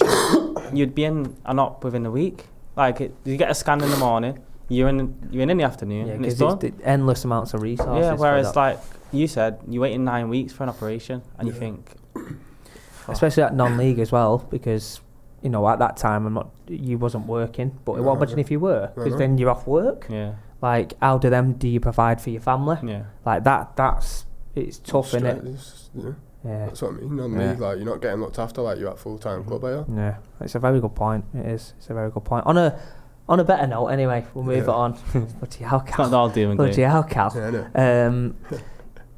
be in an op within a week. Like you get a scan in the morning, you're in the afternoon, and it's done. It's endless amounts of resources. Yeah, whereas like you said, you wait in 9 weeks for an operation, and you think, especially at non-league as well, because you know at that time you wasn't working, but imagine if you were, because then you're off work. Yeah. Like how do you provide for your family? Yeah. Like that's. It's tough, isn't it? Yeah. That's what I mean. Non-league, like you're not getting looked after like you're at full-time club, are you? Yeah, it's a very good point. It is. It's a very good point. On a better note, anyway, we'll move it on. Bloody hell, Cal. Not all doom and gloom. Bloody hell, Cal.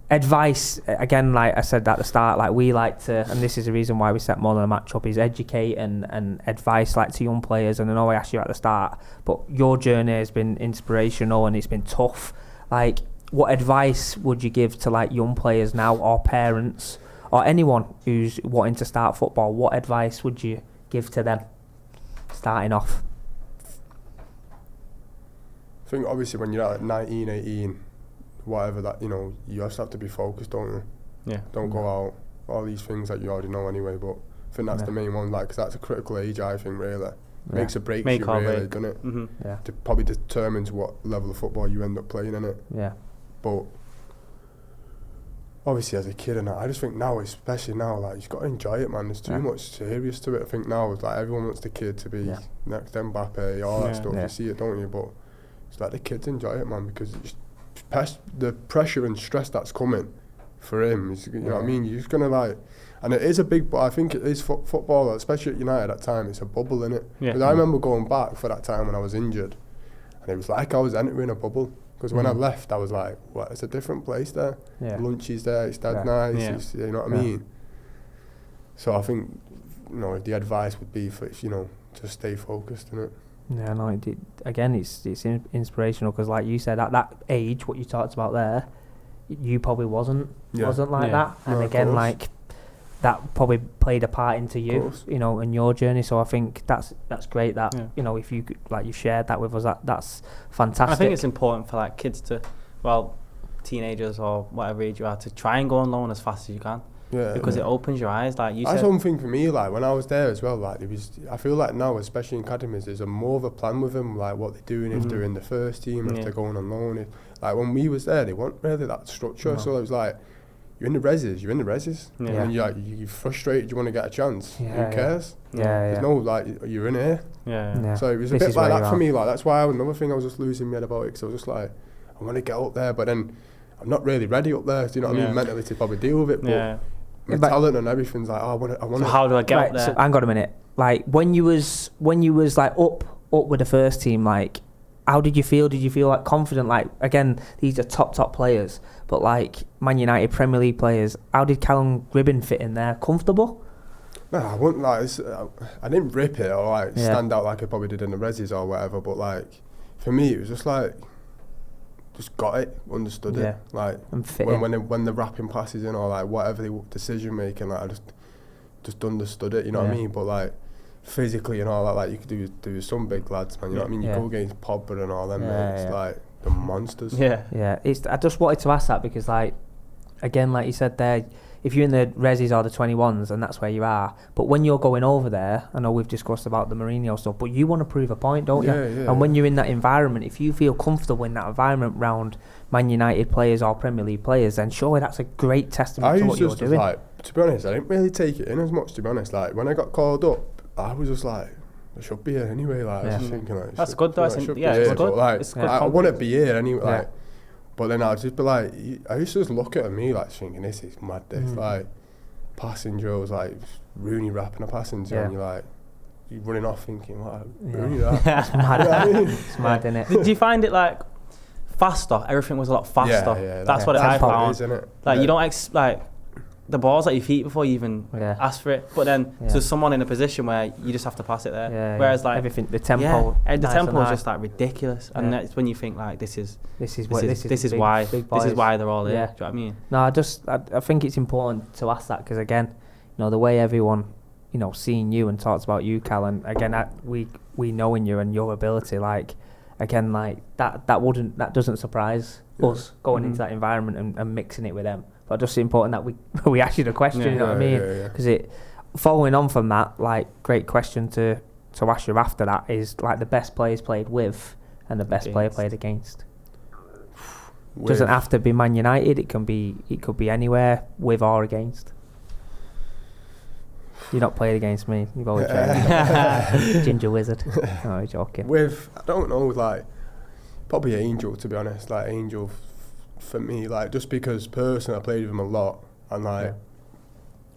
Advice, again, like I said at the start, like we like to, and this is the reason why we set More Than a Match up, is educate and advice like to young players. And I know I asked you at the start, but your journey has been inspirational and it's been tough. Like, what advice would you give to like young players now, or parents, or anyone who's wanting to start football? What advice would you give to them starting off? I think obviously when you're at 19, 18, whatever, that, you know, you just have to be focused, don't you? Yeah. Don't go out, all these things that you already know anyway, but I think that's the main one, like, because that's a critical age, I think, really. makes or breaks you really, doesn't it? Yeah. It probably determines what level of football you end up playing in it. Yeah. But obviously as a kid and that, I just think now, especially now, like, you've got to enjoy it, man. There's too much serious to it. I think now, like, everyone wants the kid to be next to Mbappe, all that stuff. You see it, don't you? But it's like the kids enjoy it, man, because it's the pressure and stress that's coming for him is, you know what I mean? You're just gonna like, and it is a big, but I think it is football, especially at United at that time. It's a bubble, innit? Because I remember going back for that time when I was injured, and it was like I was entering a bubble. Because when I left, I was like, "What? It's a different place there. Lunch is there. It's dead nice. It's, you know what I mean?" So I think, you know, the advice would be for, you know, to stay focused in it. Yeah, no, again, it's inspirational because, like you said, at that age, what you talked about there, you probably wasn't like that, and no, again, like that probably played a part into you, you know, in your journey. So I think that's great that you know, if you like, you shared that with us, that's fantastic. I think it's important for like kids to, well, teenagers or whatever age you are, to try and go on loan as fast as you can. Because it opens your eyes, like you said. That's one thing for me, like when I was there as well, like I feel like now, especially in academies, there's more of a plan with them, like what they're doing, if they're in the first team, if they're going on loan. Like when we was there, they weren't really that structure, so it was like, you're in the reses, and you're frustrated, you want to get a chance. Who cares? There's no, like, you're in here. So it was a bit like that for me, like that's why another thing I was just losing my head about it, because I was just like, I want to get up there, but then I'm not really ready up there, do you know what I mean, mentally to probably deal with it, but my talent and everything's like, I want to. So how do I get up there? So hang on a minute. Like when you was like up with the first team, like how did you feel? Did you feel like confident? Like again, these are top players, but like Man United Premier League players. How did Callum Gribbin fit in there? Comfortable? No, I wouldn't like. I didn't rip it or like stand out like I probably did in the resis or whatever. But like for me, it was just like. Just got it, understood it, like when the wrapping passes in or like whatever the decision making, like I just understood it, you know what I mean. But like physically and all that, like you could do some big lads, man. You know what I mean. You go against Pogba and all them, it's like the monsters. It's. I just wanted to ask that because like again, like you said there, if you're in the resis or the 21s and that's where you are, but when you're going over there, I know we've discussed about the Mourinho stuff, but you want to prove a point, don't you? And when you're in that environment, if you feel comfortable in that environment round Man United players or Premier League players, then surely that's a great testament to what you're doing. Like, to be honest, I didn't really take it in as much, to be honest. Like when I got called up, I was just like, I should be here anyway. Like I was just thinking, like, that's good though. It's good. Like, I wouldn't be here anyway. Like, but then I'd just be like, I used to just look at me like thinking, this is mad. This like. Passing drills, like Rooney wrapping a passing drill, and you're running off thinking, what, Rooney that? It's mad. It's mad, isn't it? Did you find it like faster? Everything was a lot faster. That's what I found. Is, isn't it? Like you don't like the ball's at your feet before you even ask for it. But then there's someone in a position where you just have to pass it there. Whereas like everything, the tempo, the tempo is just like ridiculous, and that's when you think like this is why they're all there. Do you know what I mean? No, I think it's important to ask that because again, you know, the way everyone, you know, seeing you and talks about you, Cal, and again, we knowing you and your ability, like again, like that doesn't surprise us going into that environment and mixing it with them. But just important that we ask you the question, you know what I mean? Because it, following on from that, like great question to ask you after that is like the best players played with and the best player played against. Doesn't have to be Man United. It could be anywhere with or against. You're not played against me. You've always played Ginger Wizard. No, you're joking. With I don't know, like probably Angel, to be honest. Like Angel. For me, like just because personally I played with him a lot, and like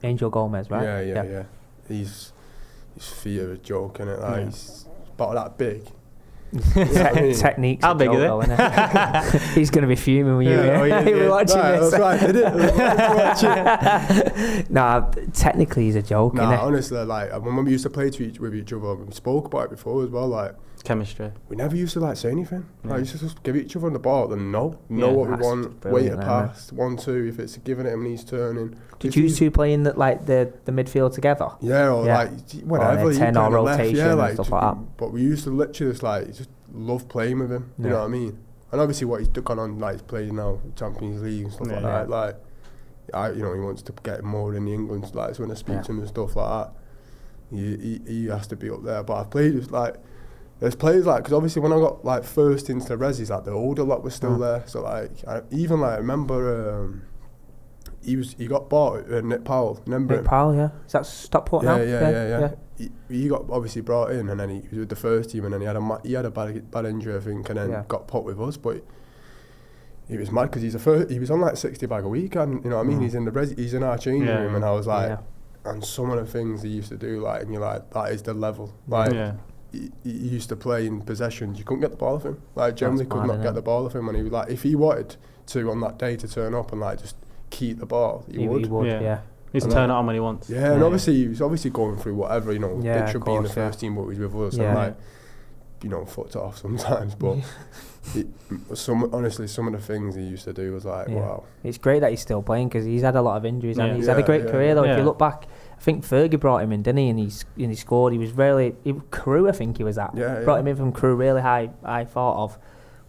Angel Gomez, right? Yeah. His feet are a joke, innit? Like he's about that big. Techniques. How big is it? He's gonna be fuming with you. We're watching this. Nah, technically he's a joke. Nah, honestly, like when we used to play with each other, we spoke about it before as well. Like chemistry. We never used to like say anything. Like used to just give each other the ball and know what we want. Wait a pass, 1-2. If it's giving it him and he's turning. Did you two play in the midfield together? Yeah, or like whatever. 10 or rotation and stuff like that. But we used to literally just love playing with him. You know what I mean? And obviously what he's gone on, like he's playing now Champions League and stuff like that. Like, he wants to get more in the England, like so when I speak to him and stuff like that. he has to be up there. But I've played with like, there's players like, because obviously when I got like first into the resis, like the older lot was still there. So like, I remember he got bought, Nick Powell, remember Nick him? Powell, yeah. Is that Stockport now? Yeah. He got obviously brought in, and then he was with the first team, and then he had a bad injury, I think, and then got put with us. But he was mad because he was on like 60 bag a week, and you know what I mean. He's in our changing room, and I was like, and some of the things he used to do, like, and you're like, that is the level. Like, he used to play in possessions. You couldn't get the ball off him. Like, generally could not get the ball off him, and he was like, if he wanted to on that day to turn up and like just keep the ball, he would. He's turn it on when he wants. Yeah, and obviously he was obviously going through whatever, you know. It should be in the first team, but he was with us, and like, you know, fucked it off sometimes. But some of the things he used to do was like, wow. It's great that he's still playing because he's had a lot of injuries and he's had a great career though. If you look back, I think Fergie brought him in, didn't he? And he scored. He was Crewe, I think he was at. Brought him in from Crewe, really high. I thought of.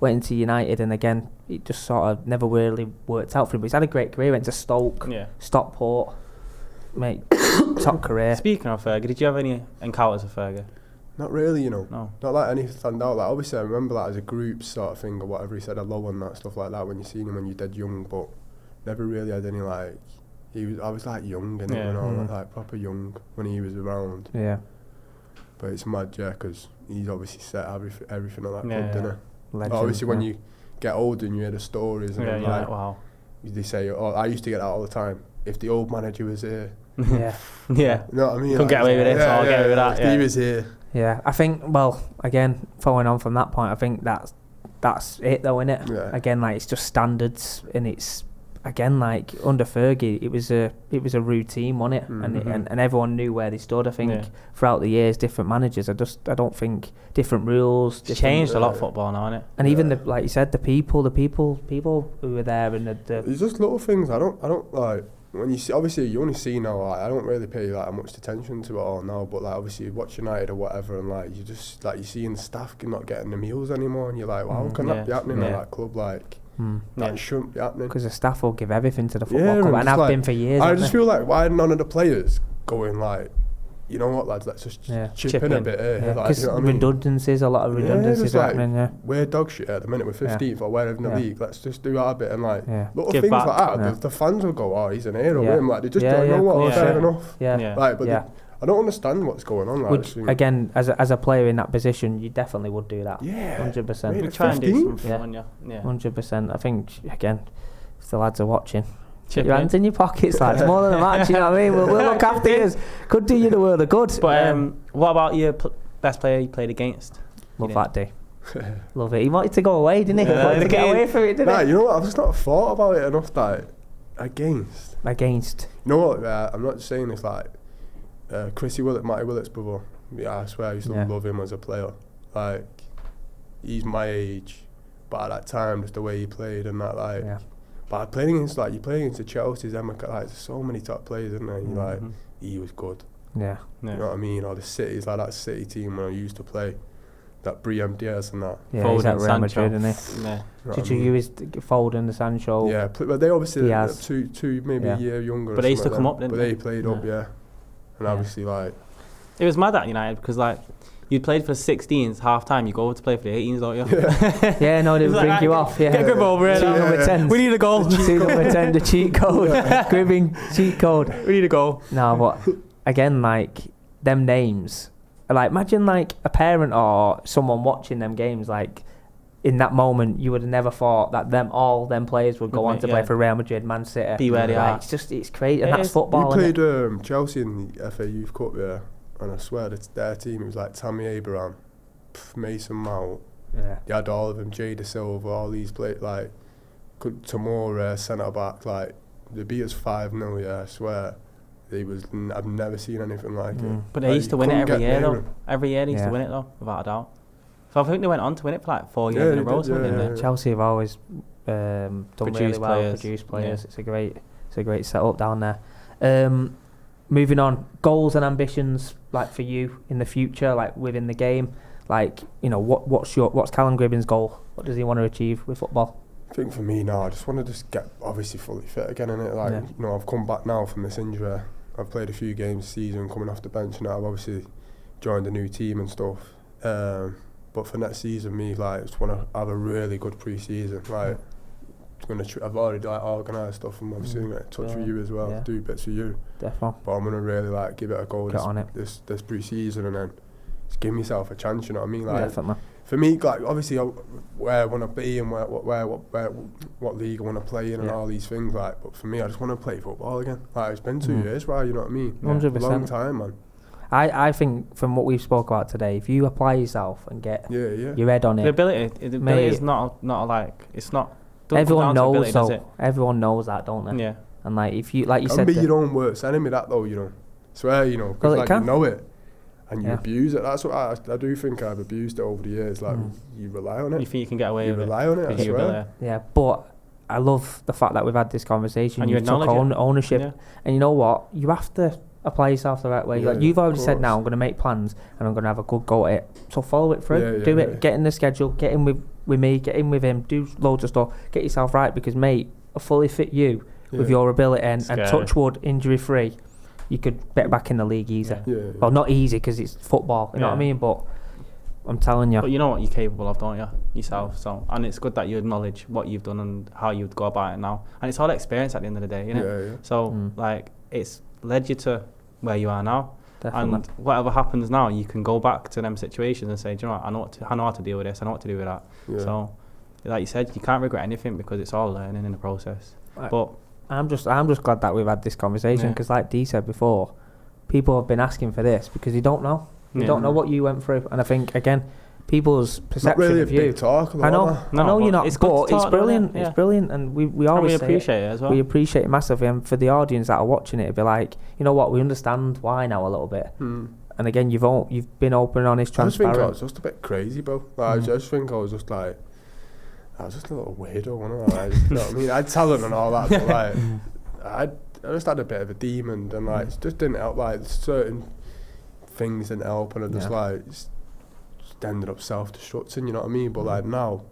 Went into United, and again, it just sort of never really worked out for him. But he's had a great career. Went to Stoke, Stockport, mate, top career. Speaking of Fergie, did you have any encounters with Fergie? Not really, you know. No. Not like anything stand out. Like, obviously, I remember that as a group sort of thing or whatever. He said hello and that stuff like that when you seen him when you're dead young, but never really had any like. I was like young and like proper young when he was around. Yeah. But it's mad, because he's obviously set everything on that club, didn't he? Legend, obviously, when you get older and you hear the stories, and like, wow. They say, I used to get that all the time. If the old manager was here, yeah, you know what I mean? Couldn't get away with it, so I'll get away with that. If he was here, I think. Well, again, following on from that point, I think that's it, though, isn't it? Yeah. Again, like, it's just standards, and it's again like under Fergie, it was a routine, wasn't it? And everyone knew where they stood. I think throughout the years, different managers. I don't think different rules. It's changed a lot football now, isn't it? And even like you said, the people who were there, and the it's just little things. I don't like when you see. Obviously, you only see now. Like, I don't really pay like much attention to it all now. But like, obviously, you watch United or whatever, and like you just like you seeing the staff not getting the meals anymore, and you're like, wow, how can that be happening at that club? Like. That shouldn't be happening. Because the staff will give everything to the football club, and have been for years. I just feel like, why are none of the players going like, you know what, lads, let's just chip in a bit here. Because you know what I mean? redundancies, a lot of redundancies happening. Like, we're dog shit at the minute, we're 15th or wherever in the league. Let's just do our bit and like little give things back. like that. The fans will go, oh, he's an hero with him. Like they just don't know what. Fair enough. Like, but I don't understand what's going on. Like, again, as a player in that position, you definitely would do that. 100%. We try and do something. 100%. I think again, if the lads are watching, put your hands in your pockets, lads. More than a match, you know what I mean? We'll look after you. Could do you the world of good. But what about your best player you played against? Love that day. Love it. He wanted to go away, didn't he? He wanted to get away from it, didn't he? You know what? I've just not thought about it enough. That against. You know what? I'm not saying it's like. Matty Willett's brother. Yeah, I swear I used to love him as a player. Like, he's my age, but at that time, just the way he played and that, like. But I played against you play against the Chelsea's, like, there's so many top players, isn't there? Like, he was good. Yeah. You know what I mean? Or the Cities, like that City team when I used to play, that Briem Diaz and that. Yeah, he's at Real Madrid, isn't he? Yeah. Did you use Foden, the Sancho? Yeah, but they obviously two maybe a year younger. But they used to come up, didn't they? But they played up, and obviously, like... It was mad at United because, like, you played for 16s, half-time, you go over to play for the 18s, don't you? No, they would bring you off, Get Gribbin over here. Number 10. We need a goal. Number 10, the cheat code. Gribbin, cheat code. We need a goal. No, but, again, like, them names... Like, imagine, like, a parent or someone watching them games, like... In that moment, you would have never thought that all them players would go on to play for Real Madrid, Man City. Be where they are. It's crazy, and that's football. We played Chelsea in the FA Youth Cup, and I swear it's their team. It was like Tammy Abraham, Mason Mount. They had all of them, Jay De Silva, all these players. Like, Tamora, centre back. Like, they beat us 5-0. I swear. I've never seen anything like it. But they used to win it every year, though. Every year they used to win it, though, without a doubt. So I think they went on to win it for like 4 years in a row. Chelsea have always done really well, produced players. It's a great setup down there. Moving on, goals and ambitions, like for you in the future, like within the game, like, you know, what's Callum Gribbin's goal? What does he want to achieve with football? I think for me now, I just want to get obviously fully fit again, innit? Like, you know, I've come back now from this injury. I've played a few games this season coming off the bench, and I've obviously joined a new team and stuff. But for next season, me like just want to have a really good pre-season. Like, I've already like organised stuff, and obviously going to get in touch with you as well, do bits with you. Definitely. But I'm gonna really like give it a go this pre-season, and then just give myself a chance. You know what I mean? Like, Definitely. For me, like obviously, where I want to be and what league I want to play in and all these things. Like, but for me, I just want to play football again. Like, it's been 2 years, right? You know what I mean? 100%. Long time, man. I think from what we've spoke about today, if you apply yourself and get your head on it, the ability is not like it's not. Everyone knows ability, everyone knows that, don't they? Yeah. And like if you like you said, be your own worst enemy. That though, you know, swear, you know, because like you know it. And you abuse it. That's what I do think I've abused it over the years. Like, you rely on it. You think you can get away with it? You rely on it, I swear. Yeah, but I love the fact that we've had this conversation. And you took ownership. Yeah. And you know what? You have to apply yourself the right way. Like you've already said now, I'm going to make plans and I'm going to have a good go at it. So follow it through. Do it. Get in the schedule. Get in with me. Get in with him. Do loads of stuff. Get yourself right because, mate, a fully fit you with your ability and touch wood, injury-free, you could get back in the league easy. Well, not easy because it's football, you know what I mean? But I'm telling you. But you know what you're capable of, don't you? Yourself. So, and it's good that you acknowledge what you've done and how you'd go about it now. And it's all experience at the end of the day, isn't it? Yeah. So, like, it's led you to where you are now. Definitely. And whatever happens now, you can go back to them situations and say, do you know what, I know how to deal with this, I know what to do with that. Yeah. So, like you said, you can't regret anything because it's all learning in the process. Right. But I'm just glad that we've had this conversation because, like Dee said before, people have been asking for this because you don't know. You don't know what you went through, and I think again, people's perception not really of you. Big talk, I know you're not. It's brilliant. It's brilliant, and we always appreciate it as well. We appreciate it massively, and for the audience that are watching it, it'd be like, you know what, we understand why now a little bit. And again, you've been open, honest, transparent. I just think I was just a bit crazy, bro. Like, I just think I was just like. I was just a little weirdo, wasn't I? You know what I mean? I had talent and all that, but like, I just had a bit of a demon, and like, it just didn't help. Like, certain things didn't help, and I just just ended up self-destructing. You know what I mean? But like now,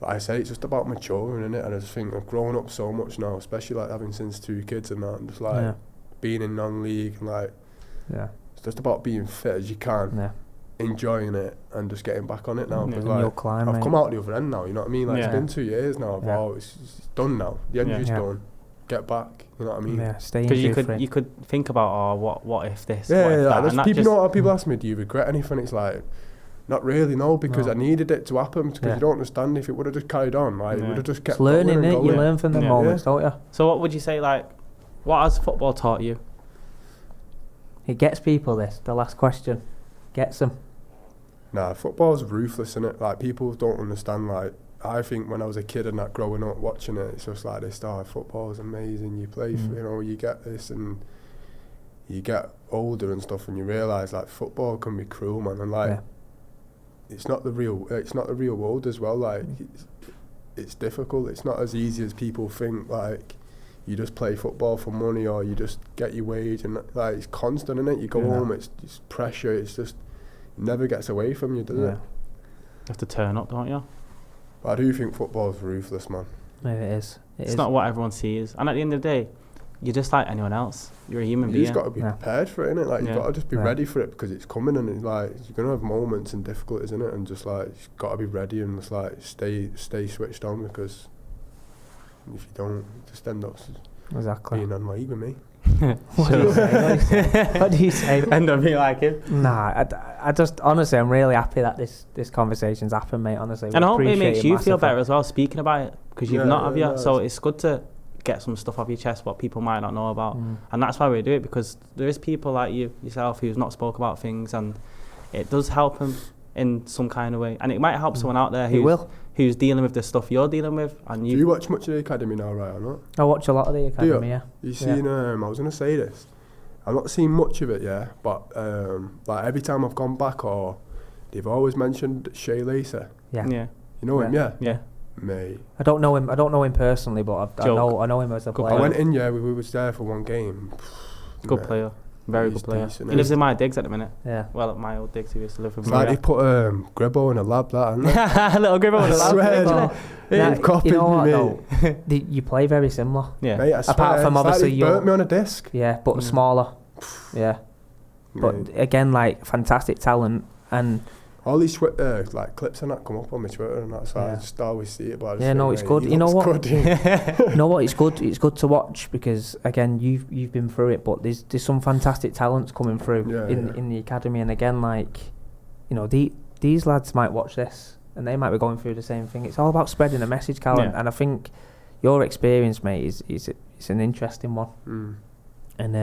like I say, it's just about maturing, innit? And I just think I've grown up so much now, especially like having since 2 kids and that, and just like being in non-league and like, it's just about being fit as you can. Yeah. Enjoying it and just getting back on it now. And like, you'll climb, I've come out the other end now, you know what I mean? Like, it's been 2 years now. It's done now. The injury's done. Get back, you know what I mean? Yeah, stay because you could think about, what if this? Yeah, what if that? And people, you know what people ask me, do you regret anything? It's like, not really, no, because I needed it to happen. Because you don't understand, if it would have just carried on, like, it would have just kept learning it. Going. You learn from the moments, don't you? So what would you say, like, what has football taught you? It gets people this. The last question gets them. Nah, football's ruthless, innit? Like, people don't understand. Like, I think when I was a kid and that, growing up watching it, it's just like this. Football is amazing. You play, you know, you get this, and you get older and stuff, and you realise like football can be cruel, man. And like, it's not the real world as well. Like, it's difficult. It's not as easy as people think. Like, you just play football for money, or you just get your wage, and like, it's constant, innit? You go home, it's pressure. It's just never gets away from you, does it? You have to turn up, don't you? But I do think football's ruthless, man. Maybe it is. It's not what everyone sees. And at the end of the day, you're just like anyone else. You're a human being. You just got to be prepared for it, innit? Like, you've got to just be ready for it, because it's coming, and it's like, you're going to have moments and difficulties, innit? And just like, you've got to be ready and just like, stay switched on, because if you don't, you just end up being on league with me. What do you say? End up being like him? Nah, I just, honestly, I'm really happy that this conversation's happened, mate, honestly. And I hope it makes you feel better as well, speaking about it, because you've not, have you? So it's good to get some stuff off your chest, what people might not know about. And that's why we do it, because there is people like yourself who's not spoke about things, and it does help them in some kind of way. And it might help someone out there who's dealing with the stuff you're dealing with. And do you watch much of the academy now, right, or not? I watch a lot of the academy, You've seen, I was going to say this, I've not seen much of it, but like every time I've gone back, or they've always mentioned Shay Lacer. Yeah. You know him, Yeah. Mate. I don't know him personally, but I know him as a player. I went in, we was there for one game. Good player. Very He's good player. decent, He lives in my digs at the minute. Yeah. Well, at my old digs, he used to live with It's like they put Gribbo in a lab, that, hasn't it? Little Gribbin I with a lab. swear, Well, they've copied you know what, me, though? You play very similar. Yeah. mate. I swear, Apart from it's like obviously they your- burnt me on a disc. Yeah, but smaller. Yeah. But Mate. again, like, fantastic talent. And All these like clips and that come up on my Twitter and that, so I just always see it. But I just Yeah, think, no, it's mate, good. he You know looks what? good, yeah. you know what? It's good to watch because again, you've been through it, but there's some fantastic talents coming through Yeah, in the academy. And again, like, you know, these lads might watch this and they might be going through the same thing. It's all about spreading a message, Callum. Yeah. And I think your experience, mate, is it's an interesting one. And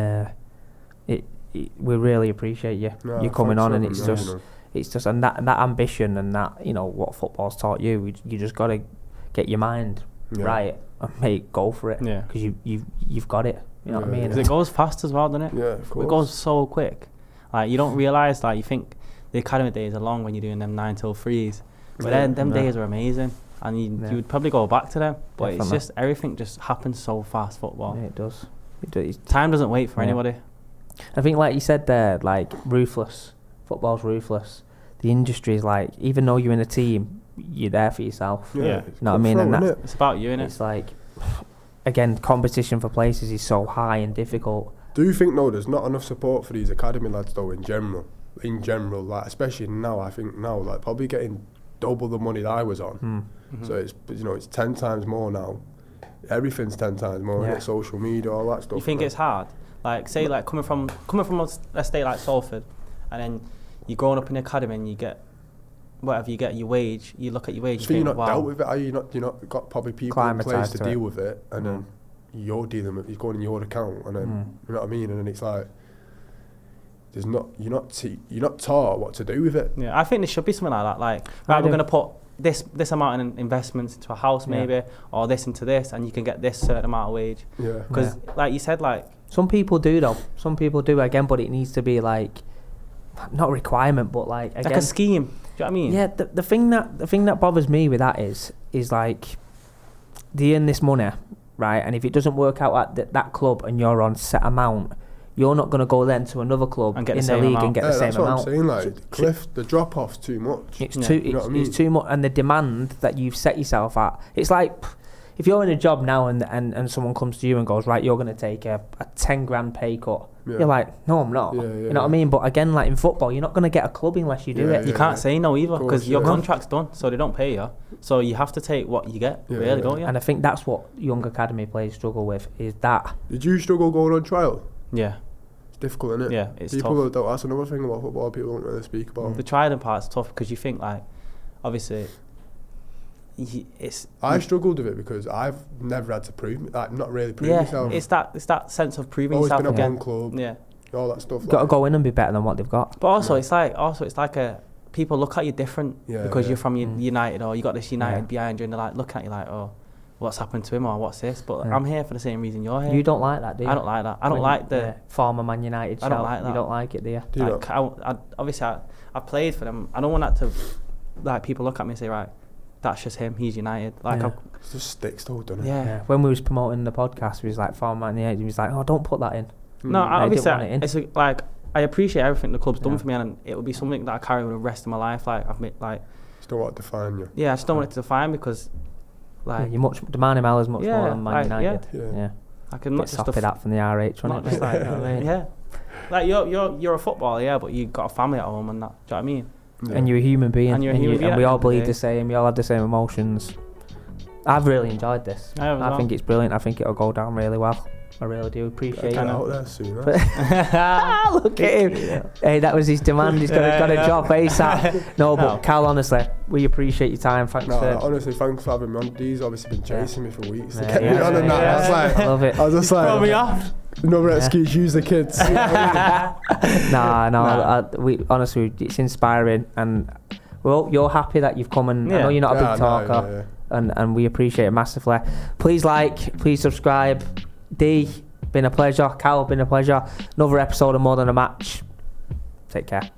we really appreciate you coming on, and it's just and that ambition and that, you know, what football's taught you. You just got to get your mind right and mate, go for it. Yeah. Because you've got it. You know what I mean? Because it goes fast as well, doesn't it? Yeah, of course. It goes so quick. Like, you don't realise, like, you think the academy days are long when you're doing them 9 till 3s. But then them days are amazing. And you would probably go back to them. But Definitely. it's just, everything just happens so fast, football. Yeah, it does. Time doesn't wait for anybody. I think, like you said there, like, ruthless. Football's ruthless. The industry is like, even though you're in a team, you're there for yourself. Yeah. You know what I mean? And that's, It's about you, innit? it's like, again, competition for places is so high and difficult. Do you think, though, there's not enough support for these academy lads, though, in general? Like, especially now, I think now, like, probably getting double the money that I was on. So it's, you know, it's 10 times more now. Everything's 10 times more. Yeah. Like social media, all that stuff. You think it's hard? Like, say, like, coming from let's say, like, Salford, and then you're growing up in the academy and you get whatever you get, your wage, you look at your wage, So you you're think, not wow. dealt with it, are you? You're not got probably people in place Climatised to to deal it. with it, and then you're dealing with, it's going in your account, and then you know what I mean, and then it's like you're not taught what to do with it. Yeah, I think there should be something like that. Like, right, we're going to put this amount in investments into a house, maybe, or this into this, and you can get this certain amount of wage. Yeah. Because, like you said, like, Some people do, though. Some people do, again, but it needs to be like, not a requirement, but like, again, like a scheme. Do you know what I mean? yeah. The thing that bothers me with that is like, they earn this money, right? And if it doesn't work out at that club and you're on set amount, you're not going to go then to another club And get in the the same league and amount. get the same that's what amount. I'm saying. Like the drop off's too much. It's Yeah. too. You know what I It's mean? too much, and the demand that you've set yourself at. It's like, if you're in a job now and someone comes to you and goes, right, you're going to take a 10 grand pay cut. Yeah. You're like, no, I'm not. Yeah, You know what I mean? But again, like in football, you're not going to get a club unless you do Yeah, it. You can't say no either, Of because course, your yeah. contract's done, so they don't pay you. So you have to take what you get, Yeah, really, yeah. don't you? And I think that's what young academy players struggle with, is that. Did you struggle going on trial? Yeah, It's difficult, isn't it? yeah, it's People tough. don't. That's another thing about football. People don't really speak about. The trialing part's tough because you think, like, obviously, it's. I struggled with it because I've never had to prove, like, not really prove Yeah, myself. it's that sense of proving Always yourself been at again. one club, Yeah, all that stuff. Got to like, go in and be better than what they've got. but also it's like a people look at you different Yeah, because yeah. you're from United, or you got this United Yeah. behind you, and they're like looking at you like, oh, what's happened to him, or what's this? But Yeah. I'm here for the same reason you're here. You don't like that, do you? I don't like that. I don't When like the. former Man United I don't shout. like that. You don't like it, do you? Do you Like, obviously, I played for them. I don't want that to, like, people look at me and say, right, that's just him. He's United. Like, Yeah. it just sticks though, doesn't it? yeah. When we was promoting the podcast, we was like, former Man United, he was like, oh, don't put that in. No, Mm. obviously, want it in. it's like I appreciate everything the club's done Yeah. for me, and it would be something that I carry with the rest of my life. Like, I've made, like, Just don't want to define you. yeah, I just don't want it to define because, like, You're the Man in Mel is much Yeah, more than Man like, United. yeah. Yeah. I can Bit not just soppy that from the RH, not wasn't just it? like, You know what I mean? yeah, like you're a footballer, yeah, but you got a family at home and that. Do you know what I mean? Yeah. And you're a human being, And you're a human being and at we the all end of the bleed day. the same. We all have the same emotions. I've really enjoyed this. I have as I well. think it's brilliant. I think it'll go down really well. I really do appreciate Get it. out there soon. Huh? Look at him. Hey, that was his demand. He's got a job ASAP. No, but No. Cal, honestly, we appreciate your time. Thanks No, for. honestly, thanks for having me on. Dee's obviously been chasing me for weeks to Yeah, get me yeah, on and that. yeah. I was like, I love it. I was just like, Throw me off. another excuse, use the kids. No. We honestly, it's inspiring, and well, you're happy that you've come, and I know Yeah. you're not a Yeah, big no, talker, yeah. and we appreciate it massively. Please like, please subscribe. D, been a pleasure. Cal, been a pleasure. Another episode of More Than a Match. Take care.